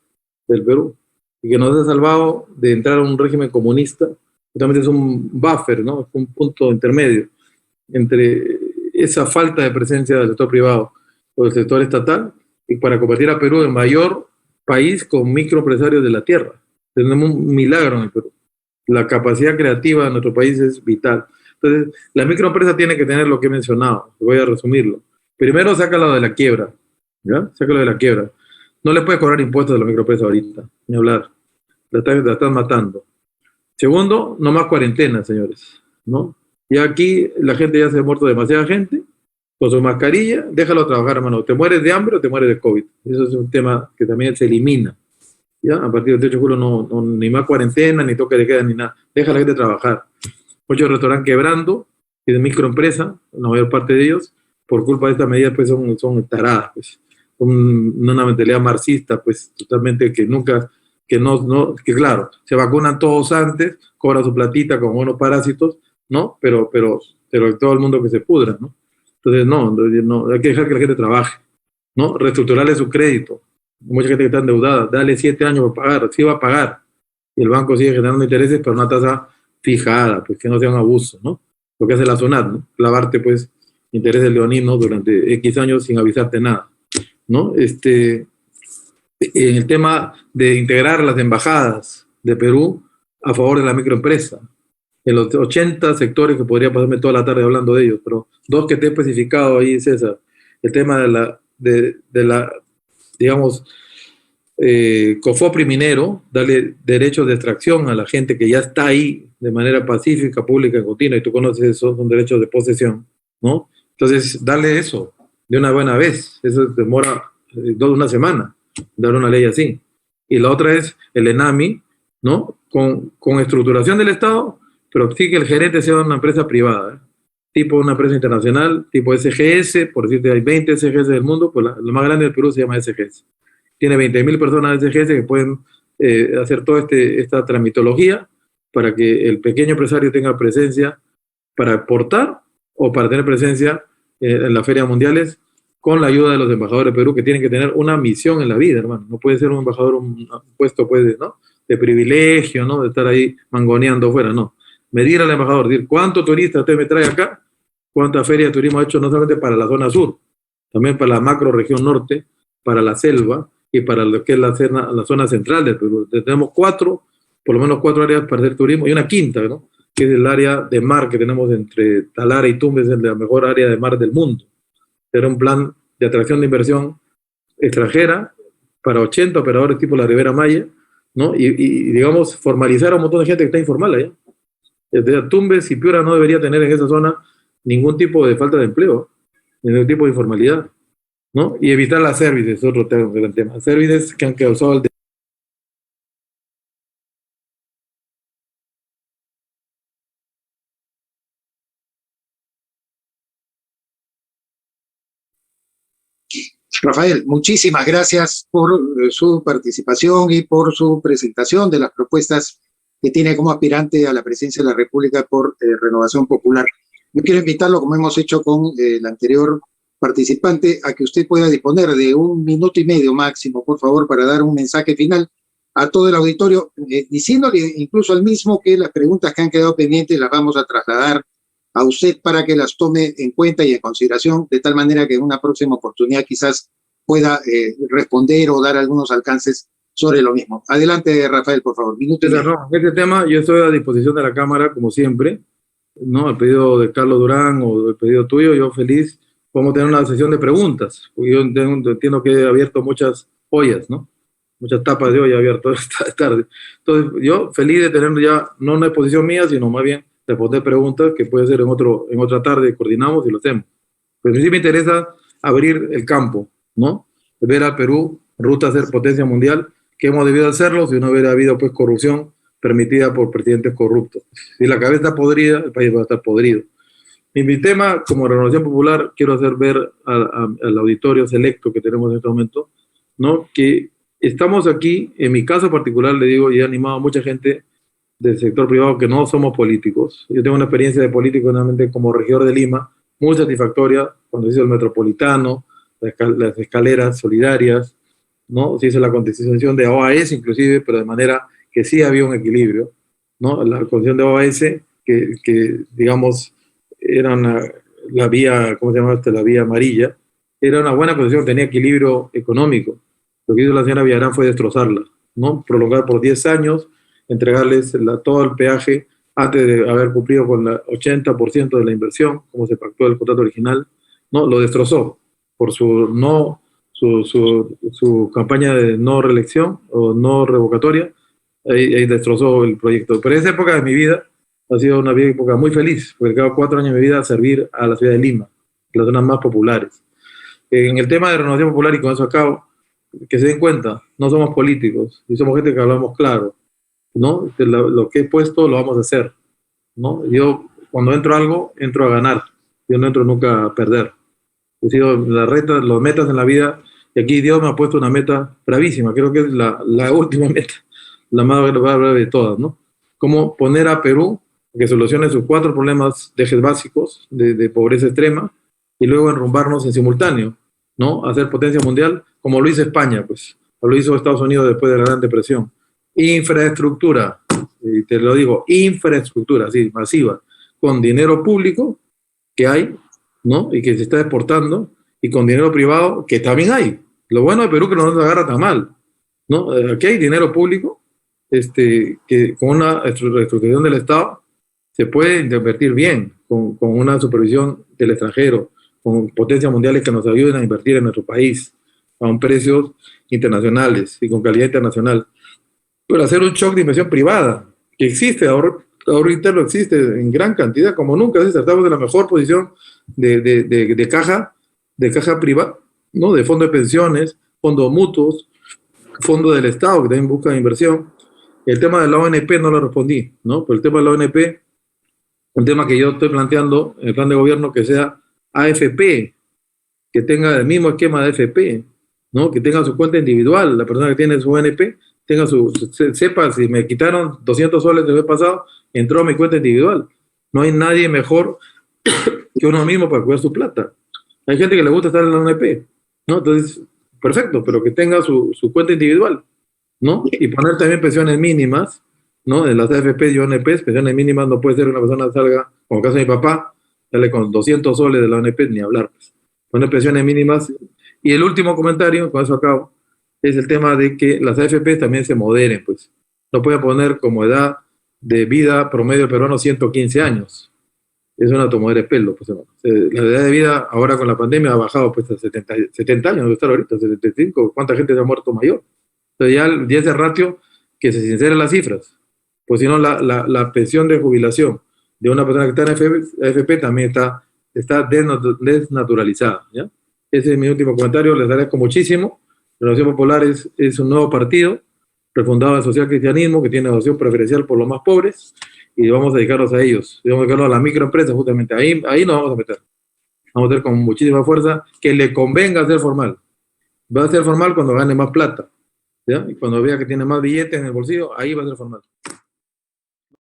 del Perú, y que nos ha salvado de entrar a un régimen comunista. Justamente es un buffer, ¿no? Es un punto intermedio entre esa falta de presencia del sector privado o del sector estatal, y para convertir a Perú en mayor país con microempresarios de la tierra. Tenemos un milagro en el Perú. La capacidad creativa de nuestro país es vital. Entonces, la microempresa tiene que tener lo que he mencionado. Voy a resumirlo. Primero, sácalo de la quiebra. ¿Ya? Sácalo de la quiebra. No le puedes cobrar impuestos a la microempresa ahorita, ni hablar. La están matando. Segundo, no más cuarentena, señores, ¿no? Y aquí la gente ya se ha muerto demasiada gente con su mascarilla, déjalo trabajar, hermano. ¿Te mueres de hambre o te mueres de COVID? Eso es un tema que también se elimina. ¿Ya? A partir del 8 de julio no, ni más cuarentena, ni toque de queda, ni nada. Deja a la gente trabajar. Muchos restaurantes quebrando, y de microempresa, la mayor parte de ellos, por culpa de esta medida, pues son taradas, pues. Una mentalidad marxista, pues, totalmente que nunca, que claro, se vacunan todos antes, cobran su platita con unos parásitos, ¿no? Pero todo el mundo que se pudra, ¿no? Entonces, no, hay que dejar que la gente trabaje, ¿no? Reestructurarle su crédito. Mucha gente que está endeudada, dale 7 años para pagar, sí va a pagar. Y el banco sigue generando intereses, pero una tasa fijada, pues que no sea un abuso, ¿no? Lo que hace la SUNAT, ¿no? Clavarte, pues, intereses leoninos durante X años sin avisarte nada, ¿no? En el tema de integrar las embajadas de Perú a favor de la microempresa, en los 80 sectores que podría pasarme toda la tarde hablando de ellos, pero 2 que te he especificado ahí, César, el tema de la digamos, COFOPRI minero, darle derechos de extracción a la gente que ya está ahí de manera pacífica, pública, continua, y tú conoces eso, son derechos de posesión, ¿no? Entonces, darle eso de una buena vez, eso demora una semana, dar una ley así. Y la otra es el ENAMI, ¿no? Con estructuración del Estado, pero sí que el gerente sea una empresa privada, ¿eh? Tipo una empresa internacional, tipo SGS, por decirte, hay 20 SGS del mundo, pues la más grande del Perú se llama SGS. Tiene 20.000 personas de SGS que pueden hacer toda esta tramitología para que el pequeño empresario tenga presencia para exportar o para tener presencia en las ferias mundiales con la ayuda de los embajadores de Perú, que tienen que tener una misión en la vida, hermano. No puede ser un embajador un puesto, pues, ¿no?, de privilegio, ¿no?, de estar ahí mangoneando afuera, no. Medir al embajador, decir, ¿cuántos turistas usted me trae acá? ¿Cuántas ferias de turismo ha hecho no solamente para la zona sur, también para la macro región norte, para la selva y para lo que es la zona central del Perú? Tenemos por lo menos 4 áreas para hacer turismo y una quinta, ¿no?, que es el área de mar que tenemos entre Talara y Tumbes, es la mejor área de mar del mundo. Era un plan de atracción de inversión extranjera para 80 operadores tipo la Ribera Maya, ¿no? Y digamos, formalizar a un montón de gente que está informal allá. Desde Tumbes y Piura no debería tener en esa zona ningún tipo de falta de empleo, ningún tipo de informalidad, ¿no? Y evitar las services, otro gran tema. Services que han causado el Rafael, muchísimas gracias por su participación y por su presentación de las propuestas que tiene como aspirante a la presidencia de la República por Renovación Popular. Yo quiero invitarlo, como hemos hecho con el anterior participante, a que usted pueda disponer de 1 minuto y medio máximo, por favor, para dar un mensaje final a todo el auditorio, diciéndole incluso al mismo que las preguntas que han quedado pendientes las vamos a trasladar a usted para que las tome en cuenta y en consideración, de tal manera que en una próxima oportunidad quizás pueda responder o dar algunos alcances sobre lo mismo. Adelante, Rafael, por favor. Minuto y medio. Este tema yo estoy a disposición de la Cámara, como siempre, ¿no? Al pedido de Carlos Durán o el pedido tuyo, yo feliz. Podemos tener una sesión de preguntas, porque yo entiendo que he abierto muchas ollas, ¿no? Muchas tapas de olla abierto esta tarde. Entonces, yo feliz de tener ya, no una exposición mía, sino más bien responder preguntas que puede ser en otra tarde, coordinamos y lo hacemos. Pero sí me interesa abrir el campo, ¿no? Ver al Perú, ruta a ser potencia mundial, que hemos debido hacerlo si no hubiera habido, pues, corrupción permitida por presidentes corruptos. Si la cabeza está podrida, el país va a estar podrido. Mi tema, como Renovación Popular, quiero hacer ver al auditorio selecto que tenemos en este momento, ¿no? Que estamos aquí, en mi caso particular, le digo, y he animado a mucha gente del sector privado que no somos políticos. Yo tengo una experiencia de político realmente como regidor de Lima, muy satisfactoria, cuando se hizo el metropolitano, las escaleras solidarias, ¿no? Se hizo la constitución de OAS inclusive, pero de manera que sí había un equilibrio, ¿no? La constitución de OAS, que digamos, era la vía, ¿cómo se llama? La vía amarilla, era una buena constitución, tenía equilibrio económico. Lo que hizo la señora Villarán fue destrozarla, ¿no? Prolongar por 10 años, entregarles todo el peaje antes de haber cumplido con el 80% de la inversión, como se pactó el contrato original, ¿no? Lo destrozó por su campaña de no reelección o no revocatoria. Ahí destrozó el proyecto. Pero esa época de mi vida ha sido una época muy feliz, porque cada 4 años de mi vida a servir a la ciudad de Lima, las zonas más populares. En el tema de Renovación Popular, y con eso acabo, que se den cuenta, no somos políticos, y somos gente que hablamos claro, ¿no? Que lo que he puesto lo vamos a hacer, ¿no? Yo cuando entro a algo, entro a ganar, yo no entro nunca a perder. He sido los metas en la vida, y aquí Dios me ha puesto una meta bravísima, creo que es la última meta, la más breve de todas, ¿no? Cómo poner a Perú que solucione sus 4 problemas de ejes básicos de pobreza extrema, y luego enrumbarnos en simultáneo, ¿no? Hacer potencia mundial, como lo hizo España, pues, o lo hizo Estados Unidos después de la Gran Depresión. Infraestructura, y te lo digo, infraestructura, sí, masiva, con dinero público que hay, ¿no? Y que se está exportando, y con dinero privado que también hay. Lo bueno de Perú que no nos agarra tan mal, ¿no? Aquí hay dinero público, que con una reestructuración del Estado se puede invertir bien, con una supervisión del extranjero, con potencias mundiales que nos ayuden a invertir en nuestro país a un precios internacionales y con calidad internacional. Pero hacer un shock de inversión privada, que existe, ahorro interno existe en gran cantidad, como nunca, estamos en la mejor posición de caja privada, ¿no? De fondo de pensiones, fondos mutuos, fondo del Estado que también busca inversión. El tema de la ONP no lo respondí, ¿no? Pero el tema de la ONP, un tema que yo estoy planteando en el plan de gobierno, que sea AFP, que tenga el mismo esquema de AFP, ¿no? Que tenga su cuenta individual, la persona que tiene su ONP, sepa, si me quitaron 200 soles el mes pasado, entró a mi cuenta individual. No hay nadie mejor que uno mismo para cuidar su plata. Hay gente que le gusta estar en la ONP, ¿no? Entonces, perfecto, pero que tenga su cuenta individual, ¿no? Y poner también pensiones mínimas, ¿no? De las AFP y ONPs, pensiones mínimas, no puede ser una persona que salga, como el caso de mi papá, sale con 200 soles de la ONP, ni hablar, pues. Poner pensiones mínimas. Y el último comentario, con eso acabo, es el tema de que las AFP también se moderen, pues. No pueden poner como edad de vida promedio peruano 115 años. Es una tomadera de pelo, pues. La edad de vida ahora con la pandemia ha bajado pues a 70 años, debe estar ahorita, 75. ¿Cuánta gente se ha muerto mayor? Entonces ya ese ratio, que se sinceren las cifras. Pues si no, la pensión de jubilación de una persona que está en AFP también está desnaturalizada, ¿ya? Ese es mi último comentario, les agradezco muchísimo. Renovación Popular es un nuevo partido, refundado en social cristianismo, que tiene adopción preferencial por los más pobres, y vamos a dedicarnos a ellos, y vamos a dedicarnos a las microempresas, justamente, ahí nos vamos a meter. Vamos a meter con muchísima fuerza, que le convenga ser formal. Va a ser formal cuando gane más plata, ¿ya? Y cuando vea que tiene más billetes en el bolsillo, ahí va a ser formal.